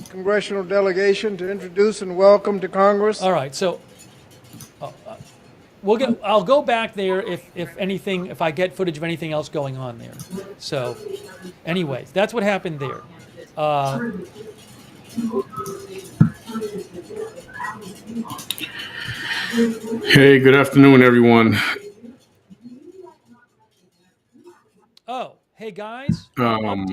Congressional delegation to introduce and welcome to Congress. All right, so I'll go back there if I get footage of anything else going on there. So, anyways, that's what happened there. Hey, good afternoon, everyone. Oh, hey guys, Um,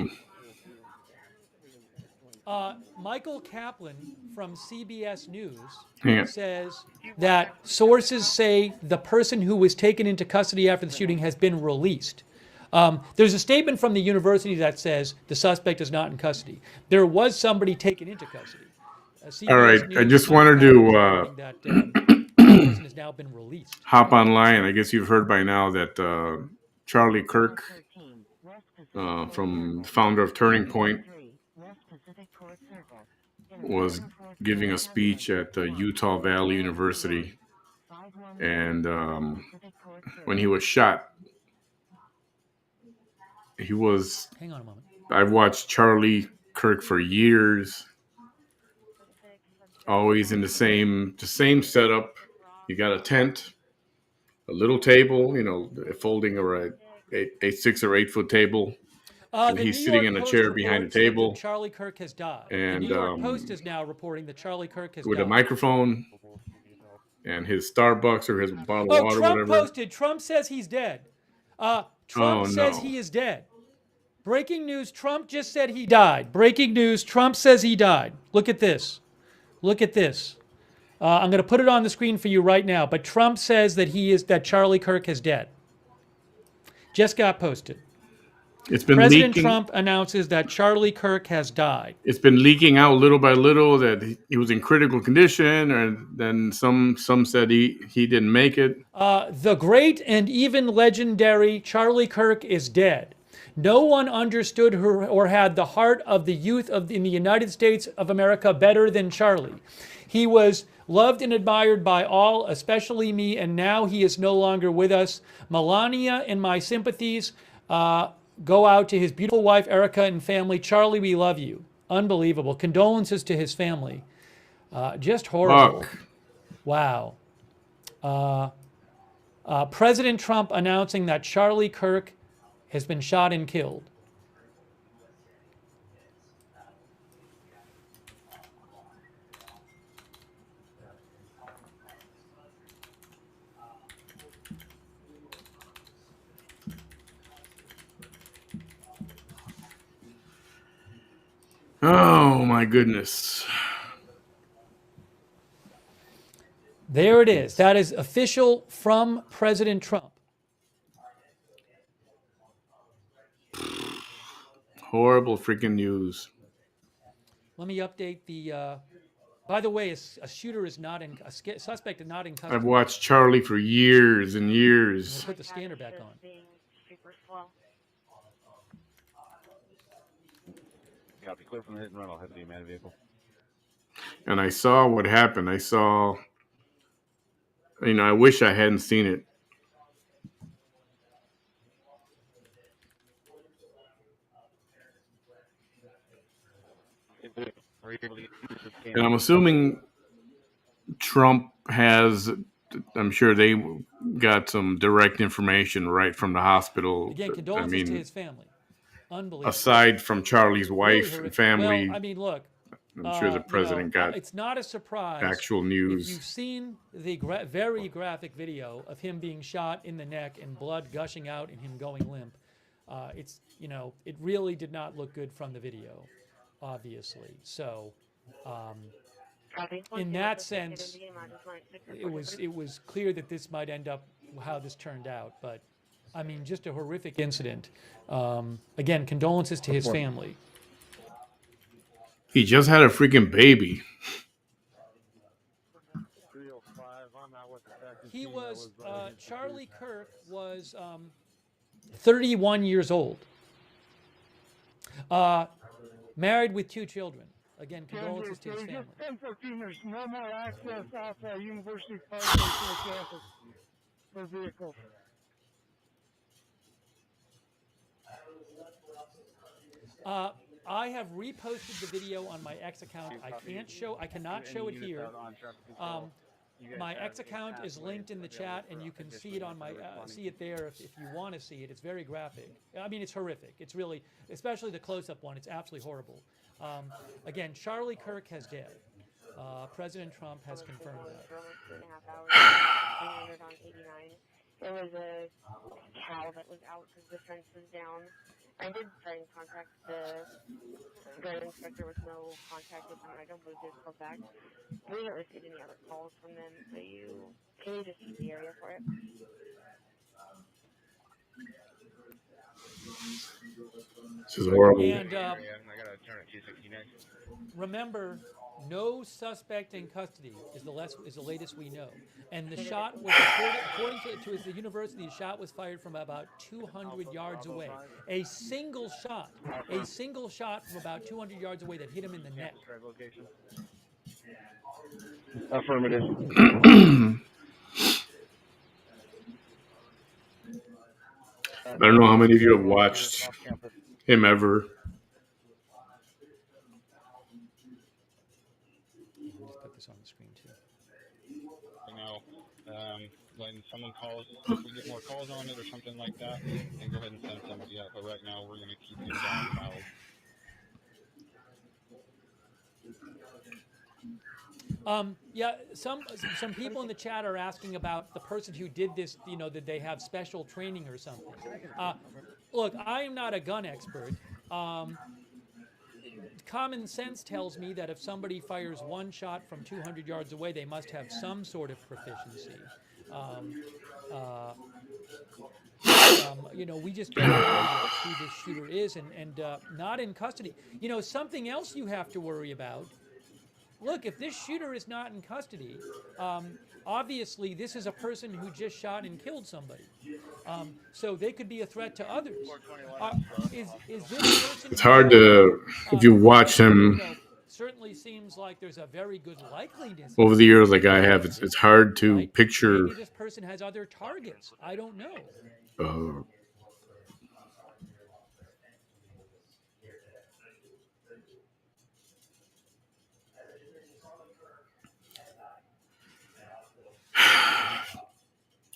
update. Michael Kaplan from CBS News hang on. says that sources say the person who was taken into custody after the shooting has been released. There's a statement from the university that says the suspect is not in custody. There was somebody taken into custody. All right, CBS I News, just Michael wanted Kaplan is to reporting that that person has now been released. hop online. I guess you've heard by now that Charlie Kirk, from the founder of Turning Point, was giving a speech at Utah Valley University, and when he was shot, he was. Hang on a moment. I've watched Charlie Kirk for years, always in the same setup. You got a tent, a little table, folding or a 6 or 8 foot table, and The New he's sitting York in a Post chair behind the reports that table, Charlie Kirk has died. The New and York Post is now reporting that Charlie Kirk has with a died. microphone and his Starbucks or his bottle of Oh, water, Trump whatever. posted. Trump says he's dead. Trump Oh says no! he is dead. Breaking news, Trump just said he died. Breaking news, Trump says he died. Look at this. Look at this. I'm going to put it on the screen for you right now. But Trump says that Charlie Kirk is dead. Just got posted. It's been President leaking. Trump announces that Charlie Kirk has died. It's been leaking out little by little that he was in critical condition, and then some said he didn't make it. The great and even legendary Charlie Kirk is dead. No one understood her or had the heart of the youth in the United States of America better than Charlie. He was loved and admired by all, especially me, and now he is no longer with us. Melania and my sympathies go out to his beautiful wife, Erica, and family. Charlie, we love you. Unbelievable. Condolences to his family. Just horrible. Fuck. Wow. President Trump announcing that Charlie Kirk has been shot and killed. Oh my goodness. There it is. That is official from President Trump. Horrible freaking news. Let me update the. By the way, a shooter is not in. Suspect is not in custody. I've watched Charlie for years and I'm years. gonna put the scanner back on. Copy. Clear from the hit and run. I'll head to the unmanned vehicle. And I saw what happened. I wish I hadn't seen it. And I'm assuming Trump I'm sure they got some direct information right from the hospital. Again, condolences to his family. Unbelievable. Aside from Charlie's wife Really and family, well, I mean, look. I'm sure the president got It's not a surprise. actual If news. you've seen the very graphic video of him being shot in the neck and blood gushing out and him going limp, it really did not look good from the video, obviously. So, in that sense, it was clear that this might end up how this turned out. But, I mean, just a horrific incident. Again, condolences to his family. He just had a freaking baby. He was Charlie Kirk was 31 years old. Married with 2 children. Again, condolences to his family. There's no more access off University Parkway campus for vehicles. I have reposted the video on my X account. I cannot show it here. My X account is linked in the chat, and you can see it on my see it there if you want to see it. It's very graphic. I mean, it's horrific. It's really, especially the close-up one. It's absolutely horrible. Again, Charlie Kirk has died. President Trump has confirmed that. For almost 2.5 hours, on 89. There was a cow that was out because the fence was down. I did try and contact the gun inspector with no contact with them. I don't believe they've called back. We haven't received any other calls from them, so can you just keep the area for it? This is horrible. And I gotta turn it 269. remember, no suspect in custody is the latest we know. And the shot was, according to the university, the shot was fired from about 200 yards away. A single shot from about 200 yards away that hit him in the neck. Affirmative. I don't know how many of you have watched him ever. Just put this on the screen too. You know, when someone calls, if we get more calls on it or something like that, then go ahead and send somebody out. But right now, we're going to keep him down now. Yeah, some people in the chat are asking about the person who did this. Did they have special training or something? Look, I am not a gun expert. Common sense tells me that if somebody fires one shot from 200 yards away, they must have some sort of proficiency. We just don't know who this shooter is, and not in custody. Something else you have to worry about. Look, if this shooter is not in custody, obviously this is a person who just shot and killed somebody. So they could be a threat to others. Is this person? It's hard to, if you watch him certainly seems like there's a very good likeliness. over the years, like I have, it's hard to Right? picture. Maybe this person has other targets. I don't know.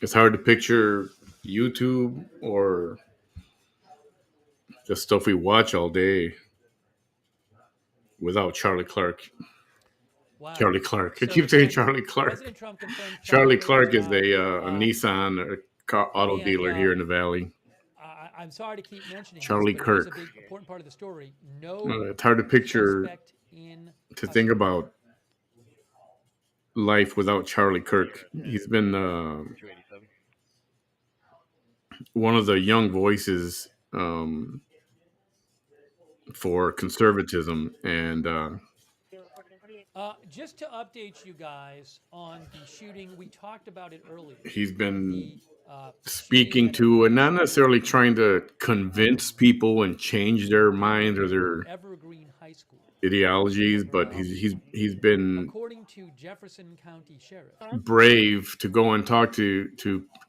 It's hard to picture YouTube or the stuff we watch all day without Charlie Clark. Wow. Charlie Clark. I So keep saying again, Charlie Clark. President Trump confirmed Charlie Kirk Clark is a died. Nissan auto and, dealer here in the Valley. I'm sorry to keep mentioning Charlie this, but it is Kirk. a big important part of the story. No It's hard to picture, suspect in to think about life without Charlie Kirk. He's been 287. one of the young voices for conservatism, and just to update you guys on the shooting, we talked about it earlier. he's been The speaking to, and not necessarily trying to convince people and change their minds or their Evergreen High School. ideologies, but he's been According to Jefferson County Sheriff, brave to go and talk to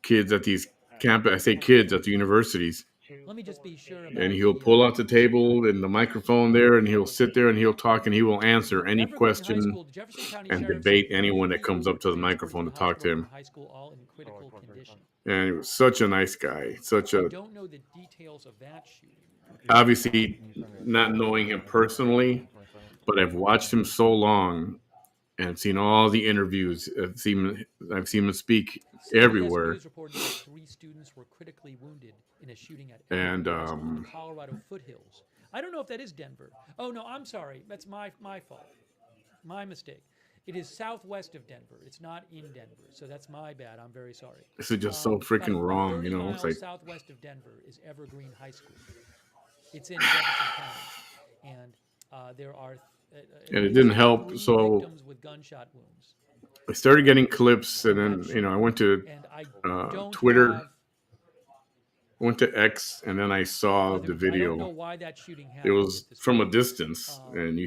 kids at these camp. I say kids at the universities, let me just be sure about and he'll pull out the table and the microphone there, and he'll sit there and he'll talk and he will answer any Evergreen High question School, the Jefferson County and Sheriff debate said anyone that 3 comes up to the people microphone to transferred talk to him. the high school, all in critical condition. And he was such a nice guy, such I a, don't know the details of that shooting. obviously not knowing him personally, but I've watched him so long and seen all the interviews. I've seen him speak CBS everywhere. News reported that 3 students were critically wounded in a shooting at And, Evergreen High School in the Colorado foothills. I don't know if that is Denver. Oh no, I'm sorry. That's my fault. My mistake. It is southwest of Denver. It's not in Denver. So that's my bad. I'm very sorry. This is just so freaking But wrong, 30 It's miles like, southwest of Denver is Evergreen High School. It's in Jefferson County, and there are. And it didn't help, 3 so- victims with gunshot wounds. I started getting clips, and then I went to And I don't Twitter. have went to X, and then I saw the I don't know video. why that shooting happened. It was at this from a point. distance, and you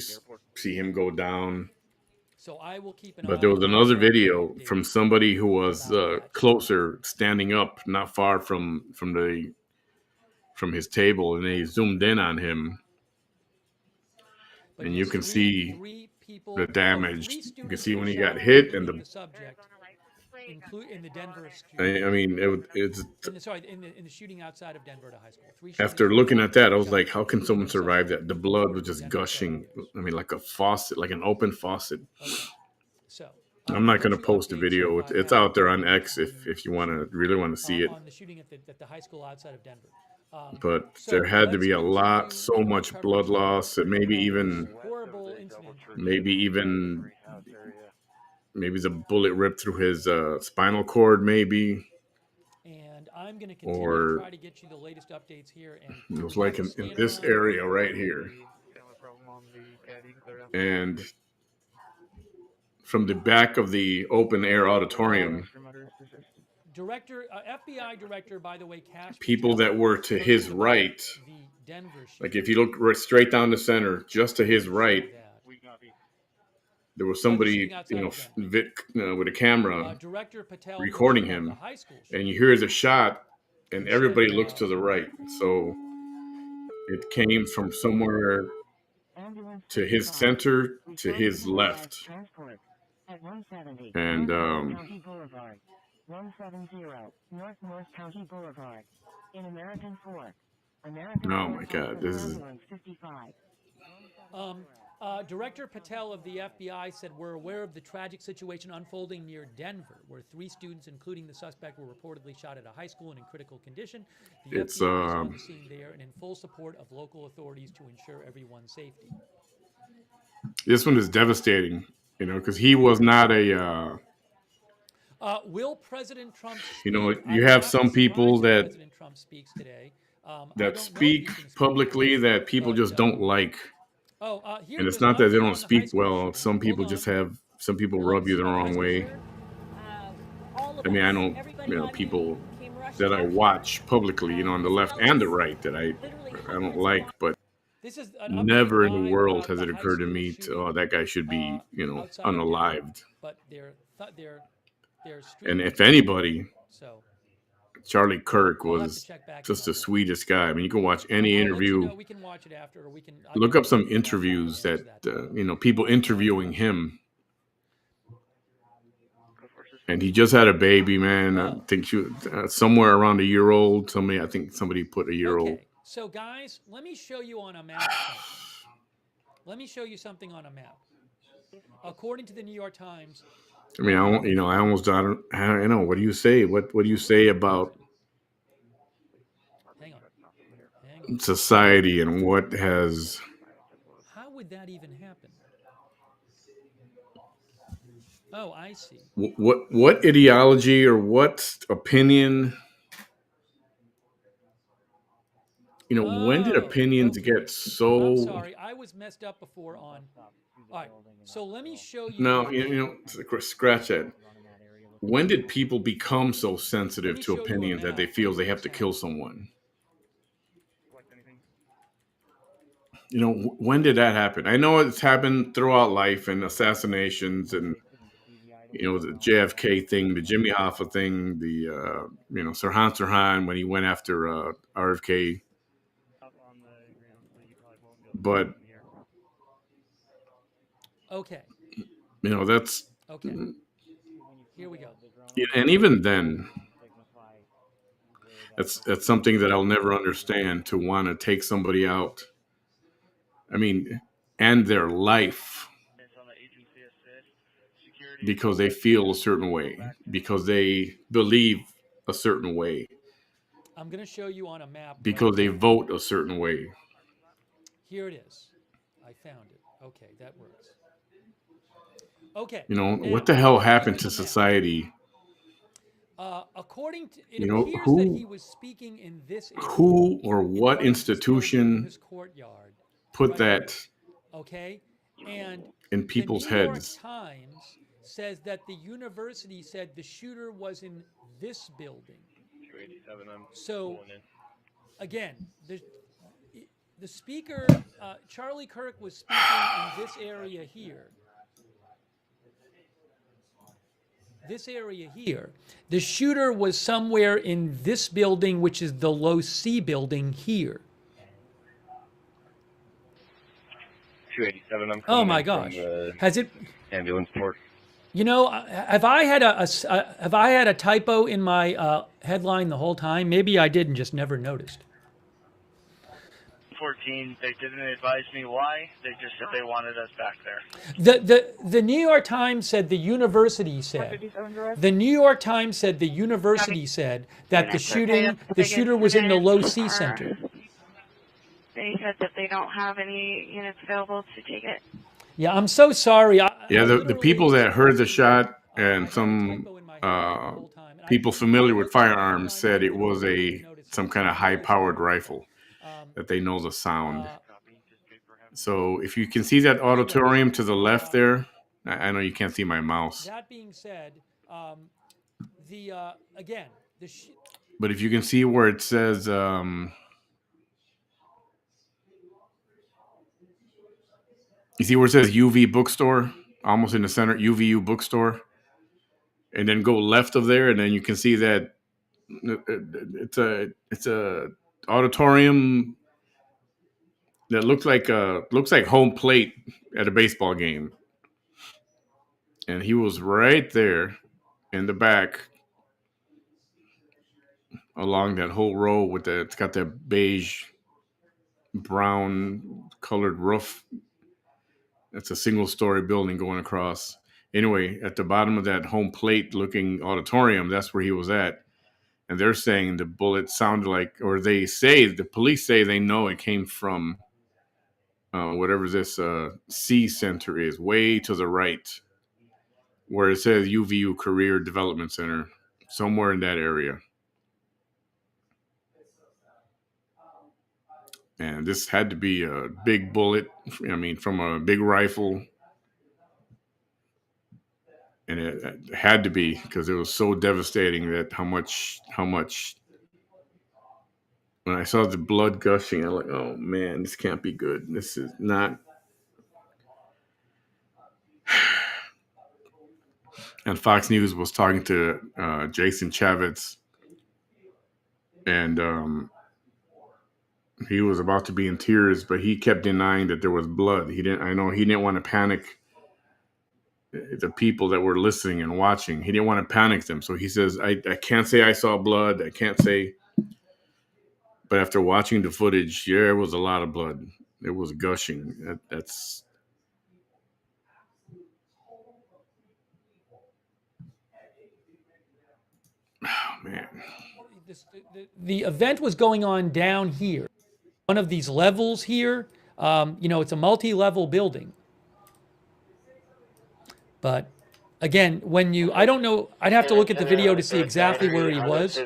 see him go down. So I will keep an But eye there was on another the video updates from somebody who was about that closer, standing up, not far from his table, and they zoomed in on him, But and it you was can see three the people, damage. three You can students see were when he shot, got hit, and including the subject, in the Denver shooting. I mean, it's In the shooting outside of Denver at a high school. Three after students looking at that, I was shot, like, how can including someone the survive suspect, that? The blood was reported to just Denver gushing. authorities. I mean, like a faucet, like an open faucet. Okay, so I'm I'll not going get to you post a updates video. if I It's have out there on any X if you want to really want to see it. on the shooting at the high school outside of Denver. But there So had to let's be a lot, continue so our much blood coverage here loss, and of this horrible incident. maybe the bullet ripped through his spinal cord, maybe, And I'm going to continue to or try to get you the latest updates here. And it was we have like a in scanner this on. area right here. And from the back of the open air auditorium, FBI director, by the way, Cash people Patel, that were to posted his about right, the Denver like shooting. if you look straight down the center, just to his Show right, that. there was Of the shooting somebody, outside of Denver. with a camera Director Patel recording mentioned that him, the high school and you shooting, hear the shot, and he said, everybody looks to the right. So it came from somewhere to his center to his left, and 170 North County Boulevard in American Fork. oh my God, this is 55. Director Patel of the FBI said, we're aware of the tragic situation unfolding near Denver, where 3 students, including the suspect, were reportedly shot at a high school and in critical condition. The it's FBI is on the scene there and in full support of local authorities to ensure everyone's safety. this one is devastating, because he was not a. Will President Trump speak? You have some people that President Trump speaks today. speak publicly that people just don't like. And it's not that they don't speak well. Some people some people rub you the wrong way. I mean, I know, people that I watch publicly, on the left and the right that I don't like, but never in the world has it occurred to me that guy should be, unalived. But they're And if anybody, so Charlie Kirk I'll have to was check back just on the that. sweetest guy. I mean, you can watch any I'll let you interview. know. We can watch it after, or we can Look up some interviews that, people interviewing him. And he just had a baby, man. I think she was somewhere around a year old. I think somebody put a year old. Okay, so guys, let me show you on a map something. Let me show you something on a map. According to the New York Times. I mean, I almost don't. I know. What do you say? What do you say about Hang on. society and what has? How would that even happen? Oh, I see. What ideology or what opinion? When did opinions get so? I'm sorry, I was messed up before on. All right, so let me show you. No, scratch that. When did people become so sensitive to opinions that they feel they have to kill someone? When did that happen? I know it's happened throughout life and assassinations and, the JFK thing, the Jimmy Hoffa thing, the, Sirhan Sirhan when he went after RFK. But, okay. That's. Okay. Here we go. And even then, that's something that I'll never understand, to want to take somebody out. I mean, and their life because they feel a certain way, because they believe a certain way. I'm going to show you on a map. Because they vote a certain way. Here it is. I found it. Okay, that works. Okay. What the hell happened to society? According to it appears that he was speaking in this area. Who or what institution this courtyard put that okay? And in people's heads? The New York Times says that the university said the shooter was in this building. So again, the speaker, Charlie Kirk was speaking in this area here. This area here. The shooter was somewhere in this building, which is the low C building here. 287. I'm coming Oh my in gosh! from the Has it? ambulance port. You know, have I had a typo in my headline the whole time? Maybe I did and just never noticed. 14. They didn't advise me why. They just said they wanted us back there. The New York Times said the university said. The New York Times said the university said that the shooter was in the low C center. They said that they don't have any units available to take it. Yeah, I'm so sorry. Yeah, the people that heard the shot and some people familiar with firearms said it was some kind of high-powered rifle, that they know the sound. So if you can see that auditorium to the left there, I know you can't see my mouse. That being said, but if you can see where it says, you see where it says UV bookstore, almost in the center, UVU bookstore, and then go left of there, and then you can see that it's a auditorium that looks like home plate at a baseball game. And he was right there in the back along that whole row it's got that beige brown colored roof. It's a single story building going across. Anyway, at the bottom of that home plate looking auditorium, that's where he was at. And they're saying the bullet sounded like, or the police say they know it came from whatever this C center is, way to the right, where it says UVU Career Development Center, somewhere in that area. And this had to be a big bullet, from a big rifle. And it had to be, because it was so devastating that how much, when I saw the blood gushing, I'm like, oh man, this can't be good. This is not. And Fox News was talking to Jason Chavez, and he was about to be in tears, but he kept denying that there was blood. He didn't want to panic the people that were listening and watching. He didn't want to panic them. So he says, I can't say I saw blood. I can't say. But after watching the footage, it was a lot of blood. It was gushing. That's. Oh, man. The event was going on down here. One of these levels here, it's a multi-level building. But again, I don't know, I'd have to look at the video to see exactly where he was.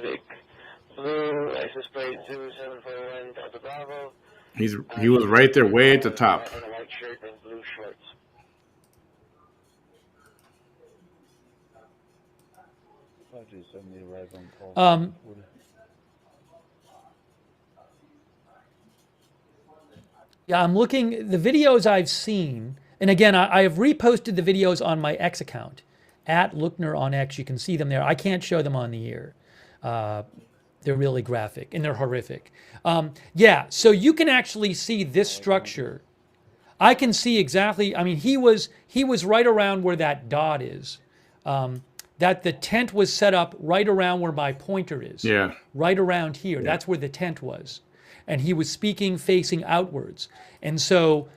He was right there, way at the top. Yeah, I'm looking, the videos I've seen, and again, I have reposted the videos on my X account, at Lookner on X. You can see them there. I can't show them on the air. They're really graphic, and they're horrific. So you can actually see this structure. I can see exactly, he was right around where that dot is. That the tent was set up right around where my pointer is. Yeah. Right around here. Yeah. That's where the tent was. And he was speaking facing outwards. And so,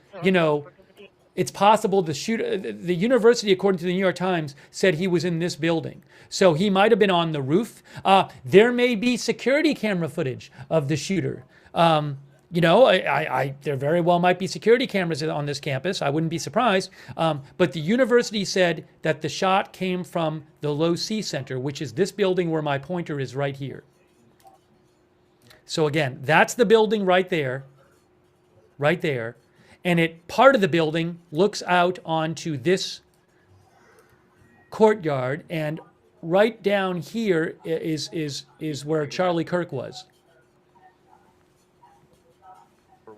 it's possible the university, according to the New York Times, said he was in this building. So he might have been on the roof. There may be security camera footage of the shooter. There very well might be security cameras on this campus. I wouldn't be surprised. But the university said that the shot came from the Low C Center, which is this building where my pointer is right here. So again, that's the building right there. And part of the building looks out onto this courtyard, and right down here is where Charlie Kirk was.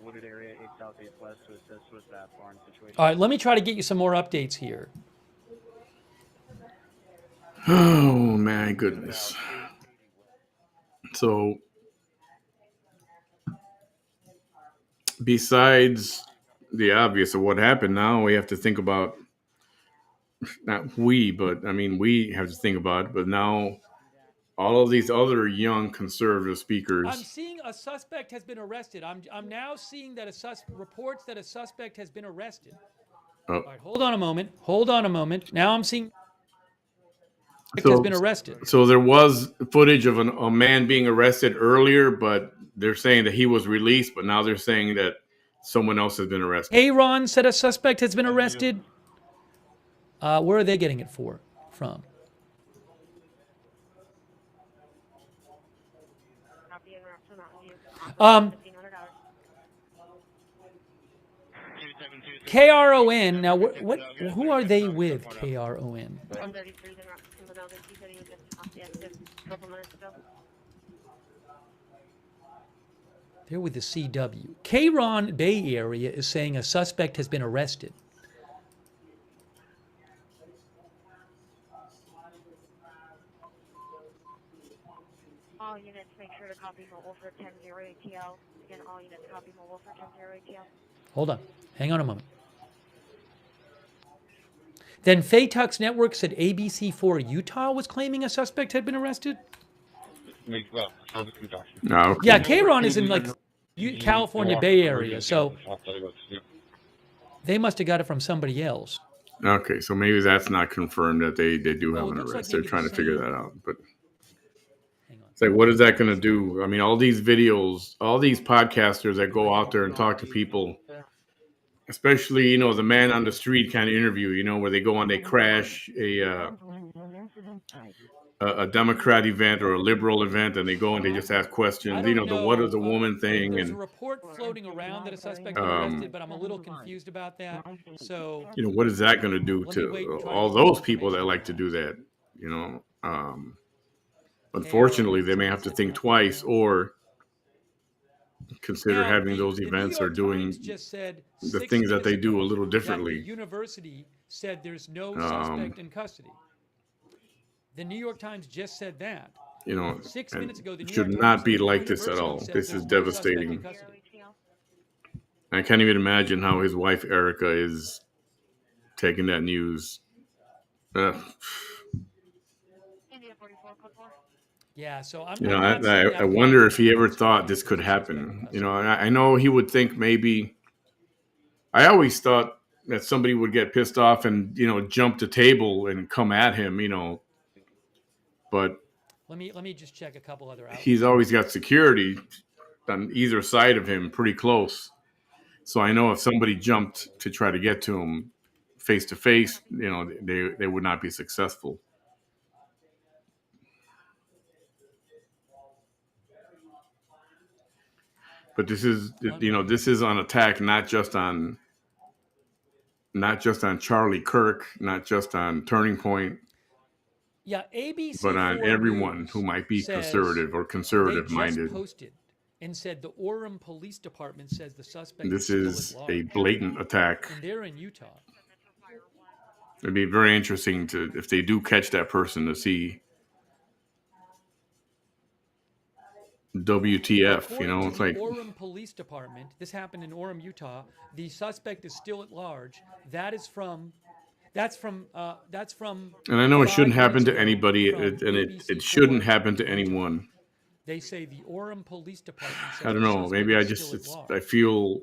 wooded area 8 south 8 west to assist with that barn situation. All right, let me try to get you some more updates here. Oh my goodness. So besides the obvious of what happened, now we have to think about, not we, but I mean, we have to think about it, but now all of these other young conservative I'm speakers. seeing a suspect has been arrested. I'm now seeing that reports that a suspect has been arrested. Oh, All right, hold on a moment. Hold on a moment. Now I'm seeing has so, been arrested. so there was footage of a man being arrested earlier, but they're saying that he was released, but now they're saying that someone else has been arrested. Hey, Ron said a suspect has been arrested. Where are they getting it from? Copy and route to Mountain View. Um, $1,500. KRON. Now, who are they with? KRON. 133 then route to Timber Mountain. He said he was just off the exit a couple minutes ago. They're with the CW. KRON Bay Area is saying a suspect has been arrested. All units, make sure to copy mobile for 10-0 ATL. Again, all units, copy mobile for 10-0 ATL. Hold on. Hang on a moment. Then Faytux Network said ABC4 Utah was claiming a suspect had been arrested? Well, No, okay. Yeah, KRON is in like California Bay Area, so they must have got it from somebody else. Okay, so maybe that's not confirmed that they do have Oh, it an looks like arrest. They're maybe trying the to figure same. that out. But Hang on. it's like, what is that going to do? I mean, all these videos, all these podcasters that go out there and talk to people, especially, the man on the street kind of interview, where they go on, they crash a Democrat event or a liberal event, and they go and they just ask questions. I don't The know. what is a woman thing, There's a and report floating around that a suspect been arrested, but I'm a little confused about that. So what is that going to do let me wait and to try to all get more those people that information like on to that. do that? Unfortunately, they may have to think twice or consider Now, having those the New events or York doing Times just said the 6 things that minutes they do a ago little that the differently. university said there's no Um, suspect in custody. The New York Times just said that. 6 and minutes ago, the it New should York not Times be said the like this at university all. says This there's is no suspect in devastating. custody. I can't even imagine how his wife Erica is taking that news. India 44, code 4. Yeah, so I'm not seeing that I wonder if positive he ever as far thought as this there's could no suspect in happen. custody. I know he would think maybe. I always thought that somebody would get pissed off and jump the table and come at him. But Let me just check a couple other outlets. he's always got security on either side of him pretty close. So I know if somebody jumped to try to get to him face to face, they would not be successful. But this is an attack not just on Charlie Kirk, not just on Turning Point, Yeah, ABC4 but on everyone News who might be says conservative or they conservative just minded. posted and said the Orem Police Department says the suspect This is is still at a large. blatant attack. And they're in Utah. It'd be very interesting if they do catch that person to see WTF. According to It's the like Orem Police Department, this happened in Orem, Utah. The suspect is still at large. That's from. And I know it shouldn't happen to anybody, and it shouldn't happen to anyone. They say the Orem Police Department says I don't the know. suspect Maybe is still at large. I feel.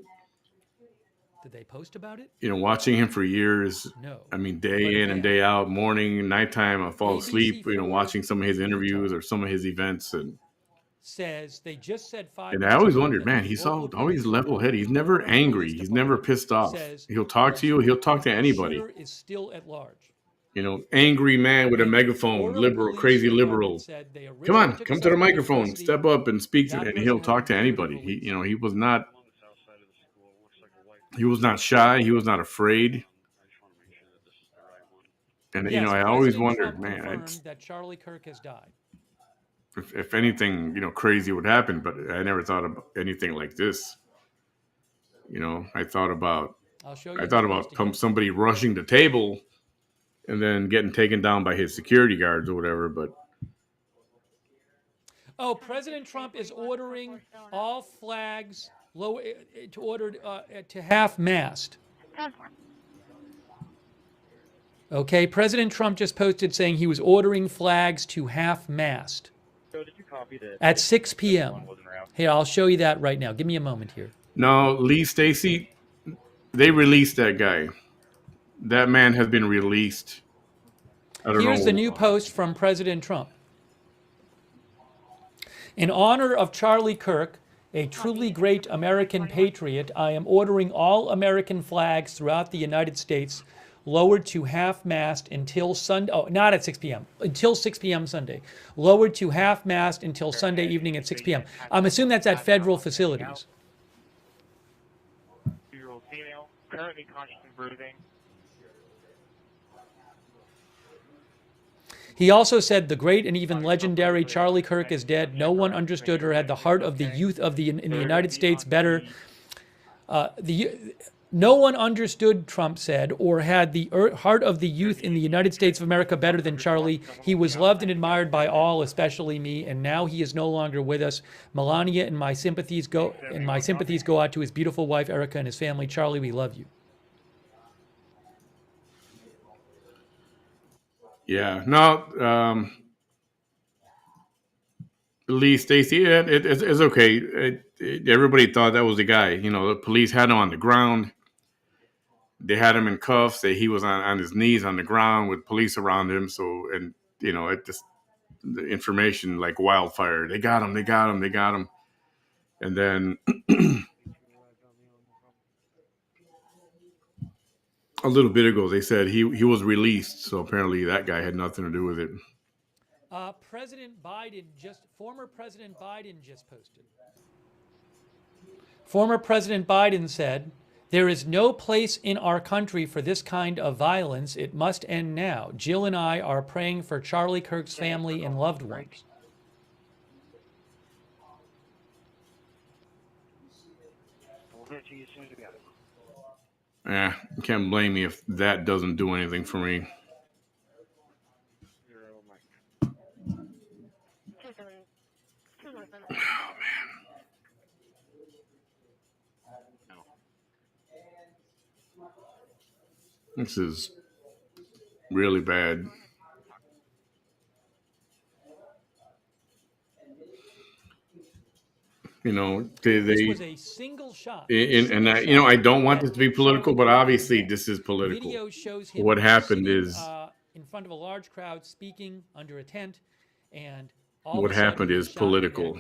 Did they post about it? Watching him for years. No. I mean, day in and day out, morning, nighttime, I fall asleep. Watching some of his interviews or some of his events, and says they just said 5 and I minutes always ago wondered, that man, the he's local always police level-headed. He's report never from the angry. police He's never department pissed off. says He'll talk to you. He'll talk to anybody. shooter is still at large. Angry man with a And megaphone, Orem liberal, Police crazy Department liberal. said they Come originally on, took a come to the suspect into microphone, custody. step up and speak to, That and person he'll has talk to been cleared and anybody. He, released. he was not. He was not shy. He was not afraid. And Yes, I always President wondered, Trump man, confirmed that Charlie Kirk has died. if anything, crazy would happen, but I never thought of anything like this. I thought about I'll show you. somebody rushing the table and then getting taken down by his security guards or whatever. But President Trump is ordering all flags to half-mast. Okay, President Trump just posted saying he was ordering flags to half-mast at 6 p.m. Here, I'll show you that right now. Give me a moment here. no, Lee Stacy, they released that guy. That man has been released. Here's the new post from President Trump. In honor of Charlie Kirk, a truly great American patriot, I am ordering all American flags throughout the United States lowered to half-mast until Sunday. Oh, not at 6 p.m. Until 6 p.m. Sunday. Lowered to half-mast until Sunday evening at 6 p.m. I'm assuming that's at federal facilities. 2-year-old female, currently conscious and breathing. He also said the great and even legendary Charlie Kirk is dead. No one understood or had the heart of the youth in the United States better. No one understood, Trump said, or had the heart of the youth in the United States of America better than Charlie. He was loved and admired by all, especially me, and now he is no longer with us. Melania and my sympathies go out to his beautiful wife Erica and his family. Charlie, we love you. Yeah, no, Lee Stacy, it's okay. Everybody thought that was the guy. The police had him on the ground. They had him in cuffs. He was on his knees on the ground with police around him. So, and it just, the information like wildfire. They got him. They got him. They got him. And then a little bit ago, they said he was released. So apparently that guy had nothing to do with it. Former President Biden just posted. Former President Biden said, "There is no place in our country for this kind of violence. It must end now. Jill and I are praying for Charlie Kirk's family and loved ones." Yeah, you can't blame me if that doesn't do anything for me. Oh, man. This is really bad. This was a single shot. I don't want this to be political, but obviously this is political. Video shows him What happened is in front of a large crowd speaking under a tent, and what happened is political.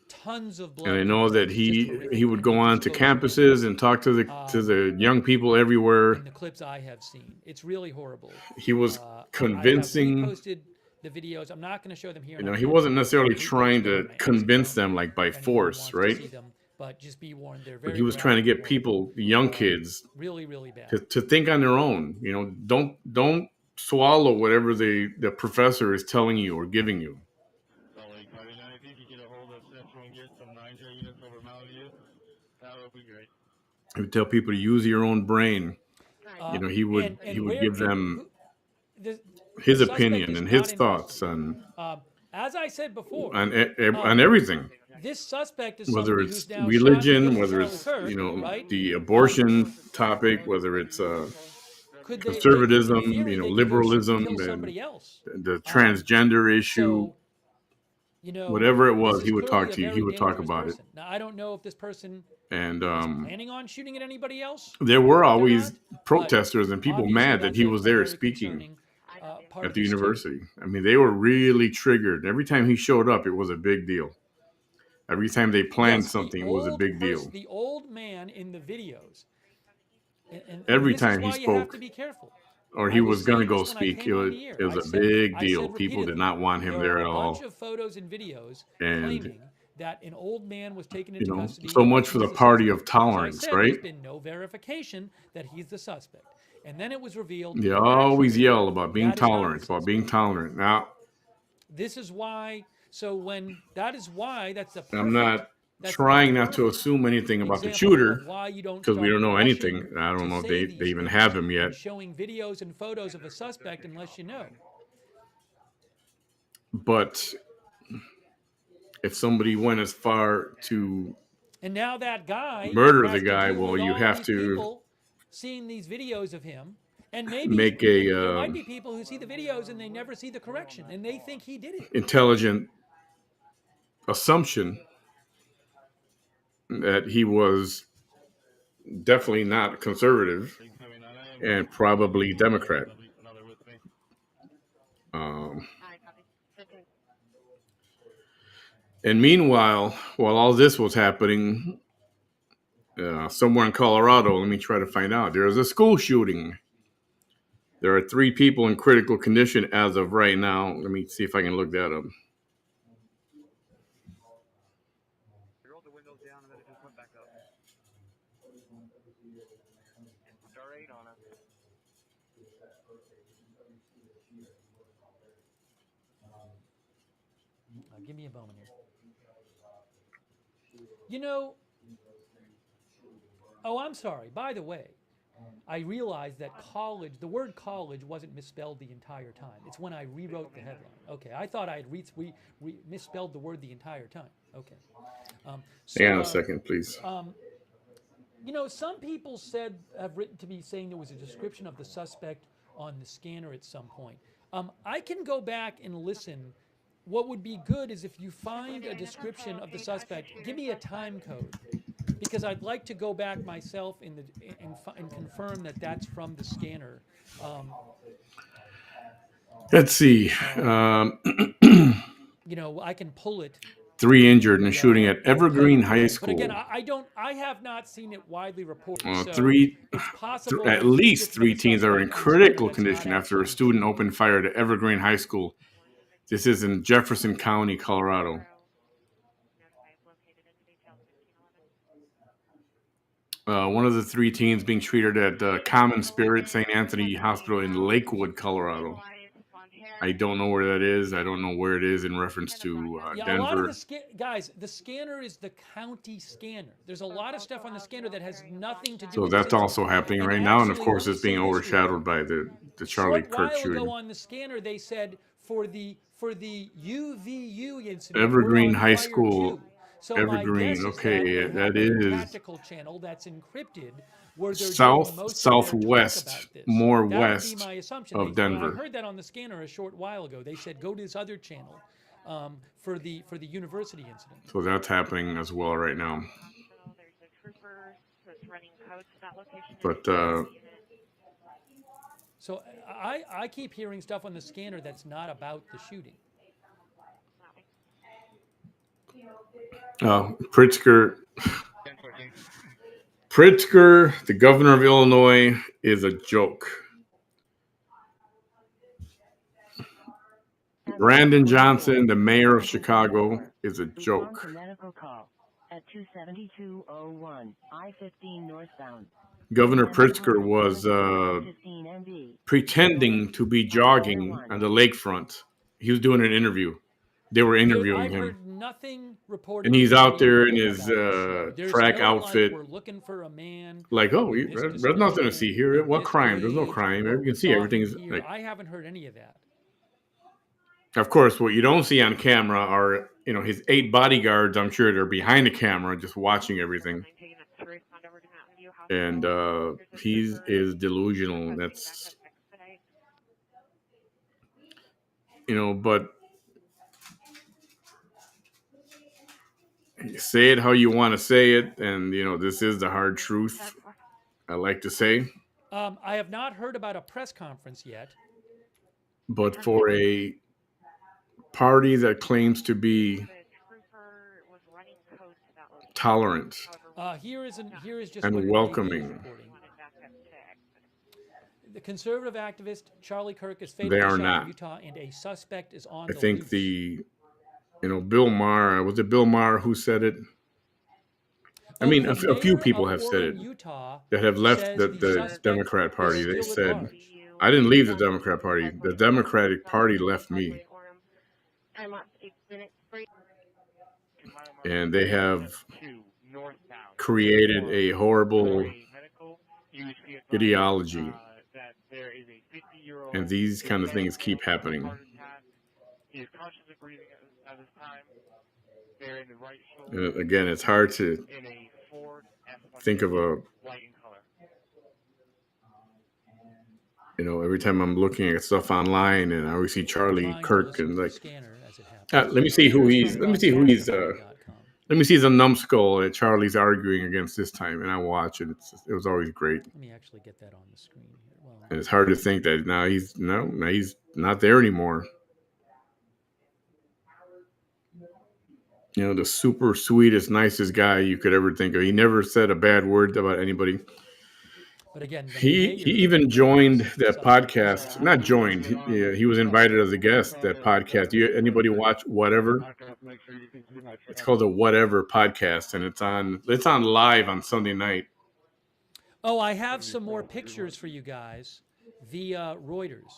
Tons of blood. And I know that he would go on to campuses and talk to the young people everywhere. In the clips I have seen, it's really horrible. He was convincing. I posted the videos. I'm not going to show them here. He wasn't necessarily trying to convince them like by force, right? But just be warned, but he was trying to get people, young kids, really, really bad, to think on their own. Don't swallow whatever the professor is telling you or giving you. He would tell people to use your own brain. He would give them his opinion and his thoughts on, as I said before, on everything. This suspect is whether it's religion, whether it's the abortion topic, whether it's conservatism, liberalism, and the transgender issue. Whatever it was, he would talk to you. He would talk about it. Now, I don't know if this person is planning on shooting at anybody else. There were always protesters and people mad that he was there speaking at the university. I mean, they were really triggered. Every time he showed up, it was a big deal. Every time they planned something, it was a big deal. The old man in the videos. And every time he you have spoke, to be careful. or he was going to go speak, it was a big deal. People did not want him there at all. There are a bunch of photos and videos claiming that an old man was taken into custody. So much for the party of tolerance, right? There's been no verification that he's the suspect. And then it was revealed. They always yell about being tolerant, Now, this is why. So when that is why, that's the perfect I'm not trying not to assume anything about the shooter because we don't know anything. I don't know if they even have him yet. Showing videos and photos of a suspect unless you know. But if somebody went as far to and now that guy murder the guy, well, you have to seeing these videos of him, and maybe make there might be people who see the videos and they never see the correction, and they think he did it. Intelligent assumption that he was definitely not conservative and probably Democrat. And meanwhile, while all this was happening, somewhere in Colorado, let me try to find out, there was a school shooting. There are 3 people in critical condition as of right now. Let me see if I can look that up. Roll the windows down and then it just went back up. And star 8 on us. Give me a moment here. You know, oh, I'm sorry. By the way, I realized that the word college wasn't misspelled the entire time. It's when I rewrote the headline. Okay, I thought I had misspelled the word the entire time. Okay. Hang on a second, please. You know, some people have written to me saying there was a description of the suspect on the scanner at some point. I can go back and listen. What would be good is if you find a description of the suspect, give me a time code, because I'd like to go back myself and confirm that that's from the scanner. Let's see. You know, I can pull it. 3 injured in a shooting at Evergreen High School. But again, I have not seen it widely reported. It's possible at least 3 teens are in critical condition after a student opened fire at Evergreen High School. This is in Jefferson County, Colorado. One of the 3 teens being treated at Common Spirit St. Anthony Hospital in Lakewood, Colorado. I don't know where that is. I don't know where it is in reference to Denver. A lot of the scanner is the county scanner. There's a lot of stuff on the scanner that has nothing to do with So that's also happening right now, and of course it's being overshadowed by the Charlie Kirk shooting. A while ago on the scanner, they said for the UVU incident, Evergreen High School. So Evergreen, okay, that is tactical channel that's encrypted. Southwest, more west of Denver. I heard that on the scanner a short while ago. They said go to this other channel for the university incident. So that's happening as well right now. But so I keep hearing stuff on the scanner that's not about the shooting. Pritzker, the governor of Illinois, is a joke. Brandon Johnson, the mayor of Chicago, is a joke. Governor Pritzker was pretending to be jogging on the lakefront. He was doing an interview. They were interviewing him. Heard nothing reported. And he's out there in his track outfit. We're looking for a man. Like, oh, there's nothing to see here. What crime? There's no crime. You can see everything is like. I haven't heard any of that. Of course, what you don't see on camera are, his 8 bodyguards. I'm sure they're behind the camera, just watching everything. And he is delusional. That's, but. Say it how you want to say it, and this is the hard truth. I like to say. I have not heard about a press conference yet. But for a party that claims to be tolerant here is just and welcoming, the conservative activist Charlie Kirk is fatally shot in Utah, and a suspect is on. I think Bill Maher, was it Bill Maher who said it? I mean, a few people have said it that have left the Democrat Party. They said, I didn't leave the Democrat Party. The Democratic Party left me. and they have 2 northbound. created a horrible Medical, you see it ideology, that there is a 50-year-old and these kind of things keep happening. heart attack. He is consciously breathing at this time. They're in the right shoulder. And again, it's hard to In a Ford F-150 think of a, white in color. every time I'm looking at stuff online and I always see Charlie Kirk and like, Scanner as it happens. let me see who he's let me see the numbskull that Charlie's arguing against this time, and I watch it. It was always great. Let me actually get that on the screen here. Well, And it's hard to think that now he's not there anymore. The super sweetest, nicest guy you could ever think of. He never said a bad word about anybody. but again, He even joined that podcast. Not joined. He was invited as a guest. That podcast. Anybody watch Whatever? It's called the Whatever podcast, and it's on live on Sunday night. Oh, I have some more pictures for you guys via Reuters.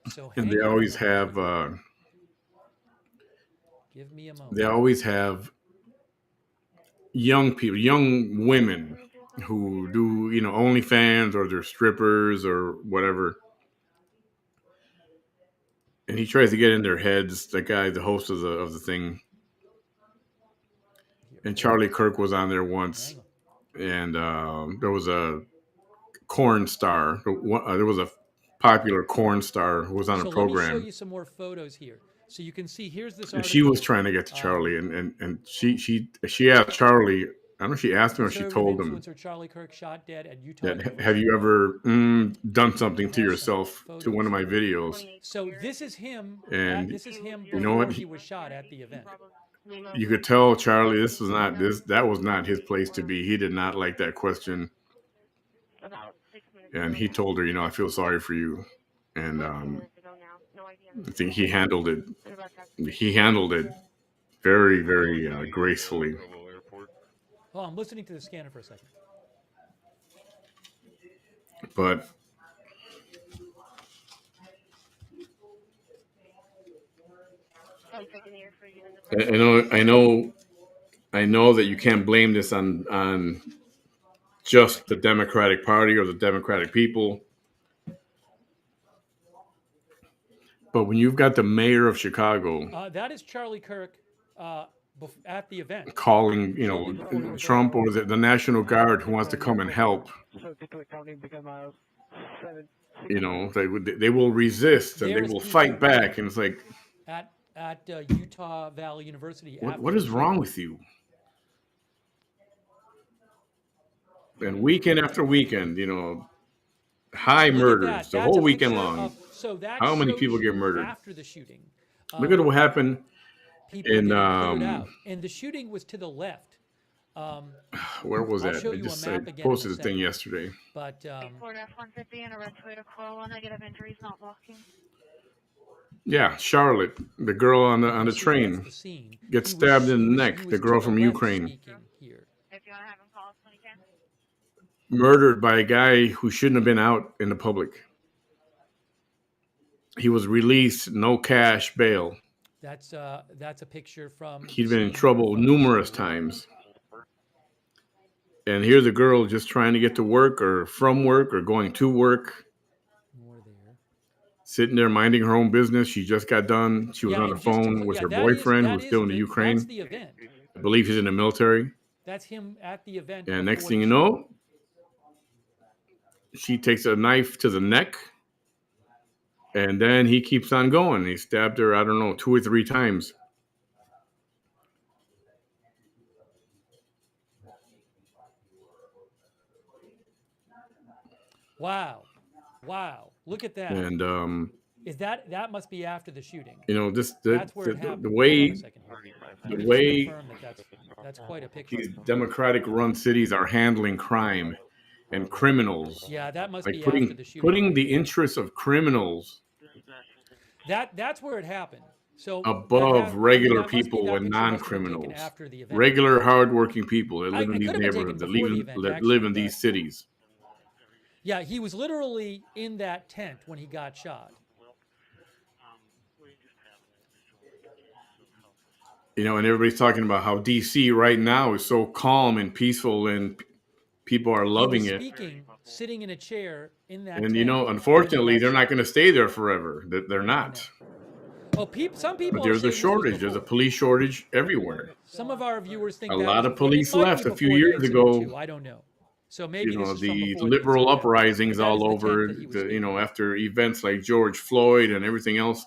So and they always have. Give me a moment. They always have young people, young women who do, OnlyFans or they're strippers or whatever. And he tries to get in their heads, the guy, the host of the thing. And Charlie Kirk was on there once. And there was a corn star. There was a popular corn star who was on a program. Let me show you some more photos here. So you can see, here's this article. And she was trying to get to Charlie, and she asked Charlie. I don't know if she asked him or she told him. Influencer Charlie Kirk shot dead at Utah. Have you ever done something to yourself to one of my videos? So this is him. And this is him you know what? He was shot at the event. You could tell Charlie that was not his place to be. He did not like that question. And he told her, I feel sorry for you. And I think he handled it. He handled it very, very gracefully. Oh, I'm listening to the scanner for a second. But I know that you can't blame this on just the Democratic Party or the Democratic people. But when you've got the mayor of Chicago, that is Charlie Kirk at the event, calling Trump or the National Guard who wants to come and help. They will resist and they will fight back, and it's like at Utah Valley University. What is wrong with you? And weekend after weekend, high murders the whole weekend long. How many people get murdered after the shooting? Look at what happened in and the shooting was to the left. Where was that? I posted the thing yesterday. But Ford F-150 and a red Toyota Corolla, negative injuries, not blocking. Yeah, Charlotte, the girl on the train, gets stabbed in the neck. The girl from Ukraine, If you want to have him call us when you can. Murdered by a guy who shouldn't have been out in the public. He was released, no cash bail. That's a picture from. He'd been in trouble numerous times. And here's a girl just trying to get to work or from work or going to work. More there. Sitting there minding her own business. She just got done. She was on the phone with her boyfriend who was still in the Ukraine. That's the event. I believe he's in the military. That's him at the event. And next thing you know, she takes a knife to the neck. And then he keeps on going. He stabbed her, 2 or 3 times. Wow. Look at that. And is that must be after the shooting? That's where the way that's quite a picture. These Democratic-run cities are handling crime and criminals. Yeah, that must like be putting, after the shooting. Putting the interests of criminals that's where it happened. So above regular people and non-criminals, regular hardworking people that live in these neighborhoods, that live in these cities. Yeah, he was literally in that tent when he got shot. You know, and everybody's talking about how DC right now is so calm and peaceful, and people are He was loving it. speaking, sitting in a chair in that And you know, tent. unfortunately, they're not going to stay there forever. They're not. Oh, some people But are there's a saying this was shortage. There's a before. police shortage everywhere. Some of our viewers think A that lot was of before. police It might left be a few before the years incident, ago. too. I don't know. So You maybe this know, is from the before liberal incident. uprisings But that is all the tent over, that he was you speaking know, from. after events like George Floyd and everything else.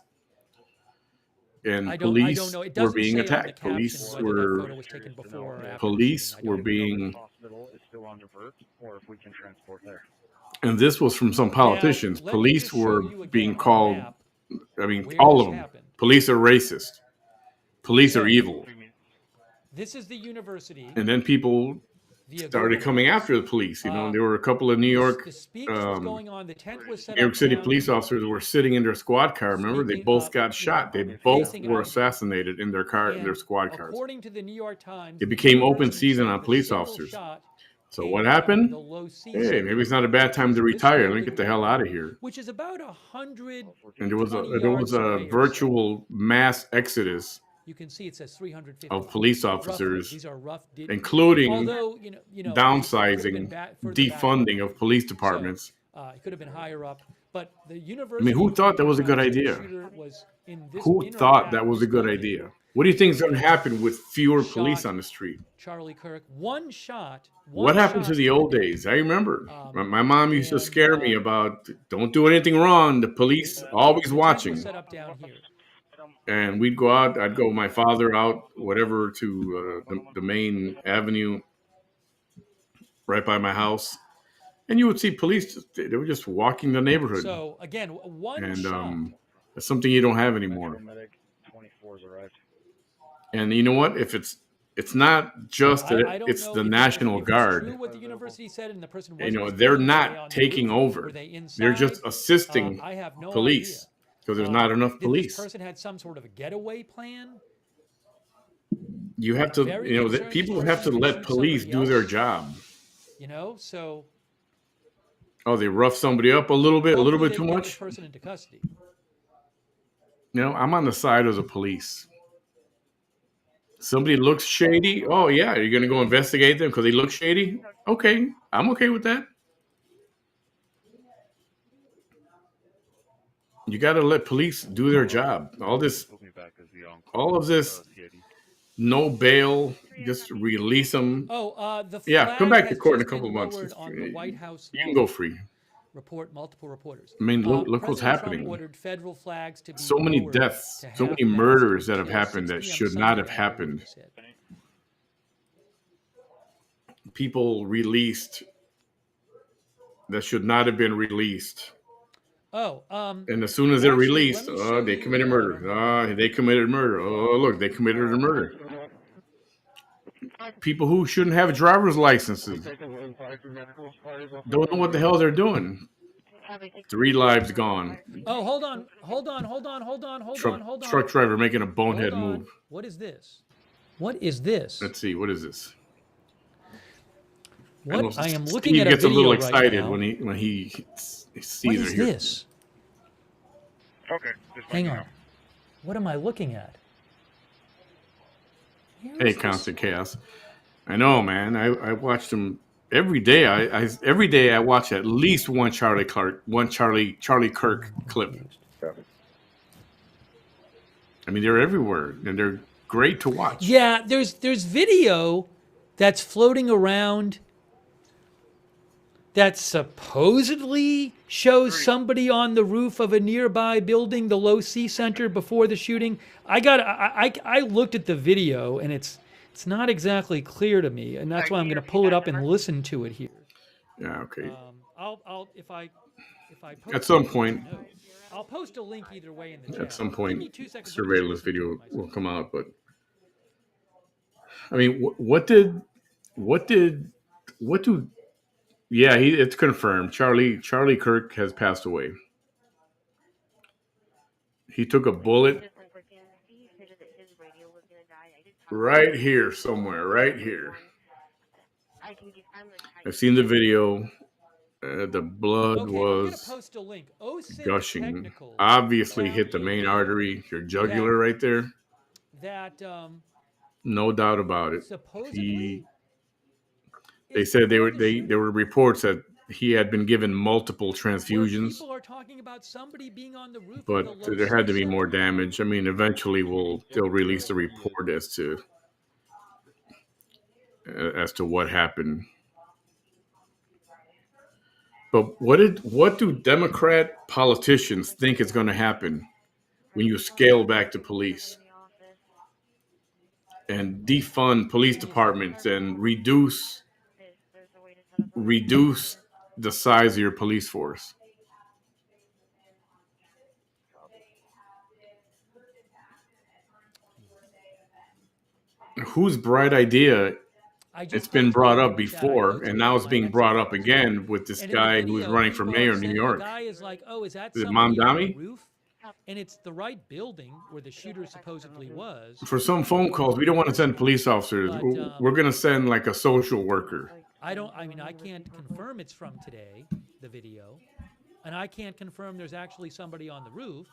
And I don't police know. It were doesn't being say on the attacked. caption whether that photo was taken before or after the Police shooting. I were don't know. being, Hospital is still on divert, or if we can transport there. and this was from some politicians. Now, let me Police just show were you again being on the called, map I mean, where all this of them. happened. Police are racist. Police are So, evil. this is the university. And then people via started Google coming Maps. after the police. You know, there were a couple of New York, The speech was going on. The tent was set New York up City down police here, officers were sitting in their squad car. Remember, they speaking both up, got shot. They both facing were out here. assassinated in their car, in their And squad cars. according to the New York Times, It the became open university season said on the police single officers. shot So came what from happened? the Low C Hey, Center, maybe it's not a bad time which to is this retire. Let me building get the right hell out of here, here. which is about 100. And there was 20 yards a away or so. virtual mass exodus You can see it says 350 of police roughly. officers, These are rough. including Although you know, it could have been downsizing, further back. defunding of police So departments. it could have been higher up, but the I university. mean, who thought that was a good said the idea? shooter was in this Who inner thought back that of was this a good building. idea? What do you think is going to happen with fewer Shot police on the street? Charlie Kirk. One shot. What happened to the old days? I remember. My mom used to scare me about, don't do anything wrong. The police always The tent watching. was set up down here. And we'd go out. I'd go with my father out, whatever, to the main avenue right by my house. And you would see police. They were just walking the neighborhood. So again, one And shot. that's something you don't have anymore. And you know what? If it's not just I don't it's know the if National if Guard. It's true what the university said, and the person You was know, they're misbehaving. Were they on not the taking roof? over. Were they inside? They're just assisting I have no police idea. because there's not enough Did police. this person had some sort of a getaway plan? You have to, Very you know, concerned people this have to person let shoot police somebody do their else. job. You know, so Oh, they rough somebody up a little bit hopefully too they get much. this person into custody. You know, I'm on the side of the police. Somebody looks shady. Oh yeah, you're gonna go investigate them because they look shady. Okay, I'm okay with that. You got to let police do their job. All of this, no bail, just release them. Oh, the flag Yeah, come back to has court in a just couple been of months. lowered on the White House You can lawn. go free. Report multiple reporters. I mean, look what's President happening. Trump ordered federal flags to be So many lowered deaths, to so many half-mast murders that have until happened 6 that p.m. should Sunday not have night, I believe happened. he said. People released that should not have been released. Oh, and as soon as they're actually, released, let me show they you, committed murder. They committed murder. Oh, look, they committed a murder. People who shouldn't have driver's licenses don't know what the hell they're doing. 3 lives gone. Oh, hold on. Truck driver making a bonehead Hold on. move. What is this? What is this? Let's see. What is this? What I am looking at Steve gets a a little video right excited now. when he sees What her is here. this? Okay. Hang on. What am I looking at? Where Hey, is this? Constant Chaos. I know, man. I watched him every day. Every day I watch at least one Charlie Kirk clip. I mean, they're everywhere and they're great to watch. Yeah, there's video that's floating around that supposedly shows somebody on the roof of a nearby building, the Low C Center, before the shooting. I looked at the video and it's not exactly clear to me, and that's why I'm going to pull it up and listen to it here. Yeah, okay. I'll if I post At some it, point, I'll post a link either way in the chat. at some Give me point, 2 seconds. surveillance video will come out. But I mean, what do? Yeah, it's confirmed. Charlie Kirk has passed away. He took a bullet right here somewhere, right here. I've seen the video. The blood was gushing. Obviously hit the main artery, your jugular right there. That No doubt about it. Supposedly, They said there were reports that he had been given multiple transfusions. People are talking about somebody being on the roof. But there had to be more damage. I mean, eventually they'll release the report as to what happened. But what do Democrat politicians think is going to happen when you scale back the police and defund police departments and reduce the size of your police force? Whose bright idea? It's been brought up before, and now it's being brought up again with this guy who is running for mayor in New York. The guy is like, "Oh, is that it somebody on the Mamdani? roof?" And it's the right building where the shooter supposedly was. For some phone calls, we don't want to send police officers. We're going to send like a social worker. I can't confirm it's from today, the video, and I can't confirm there's actually somebody on the roof.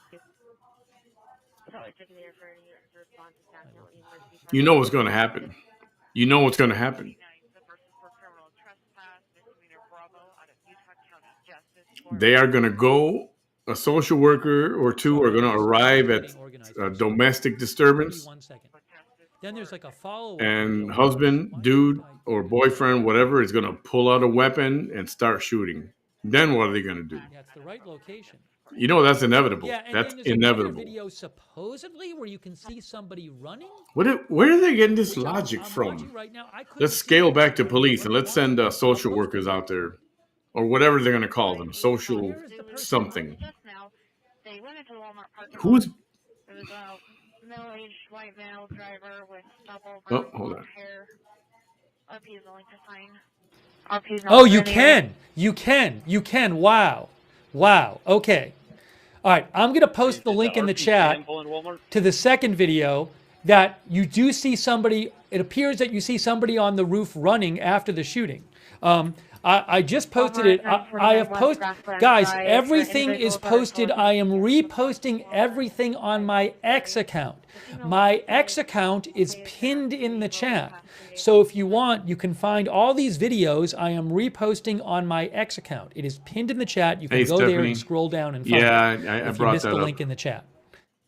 You know what's going to happen. You know what's going to happen. They are going to go, a social worker or two are going to arrive at a domestic disturbance. Then there's like a follow-up. And husband, dude, or boyfriend, whatever, is going to pull out a weapon and start shooting. Then what are they going to do? That's the right location. You know that's inevitable. Yeah, and that's then there's inevitable. A video supposedly where you can see somebody running. Where are they getting this logic from? Right now, let's scale back to police and let's send social workers out there, or whatever they're going to call them, social something. Who's? It was a middle-aged white male driver with double hold on. hair. RP is the link to sign. Oh, you can. Wow. Okay. All right, I'm going to post the link in the chat to the second video that you do see somebody, it appears that you see somebody on the roof running after the shooting. I just posted it. I have posted, guys, everything is posted. I am reposting everything on my X account. My X account is pinned in the chat. So if you want, you can find all these videos I am reposting on my X account. It is pinned in the chat. You can go there and scroll down and find it. I if brought you missed that the up. link in the chat.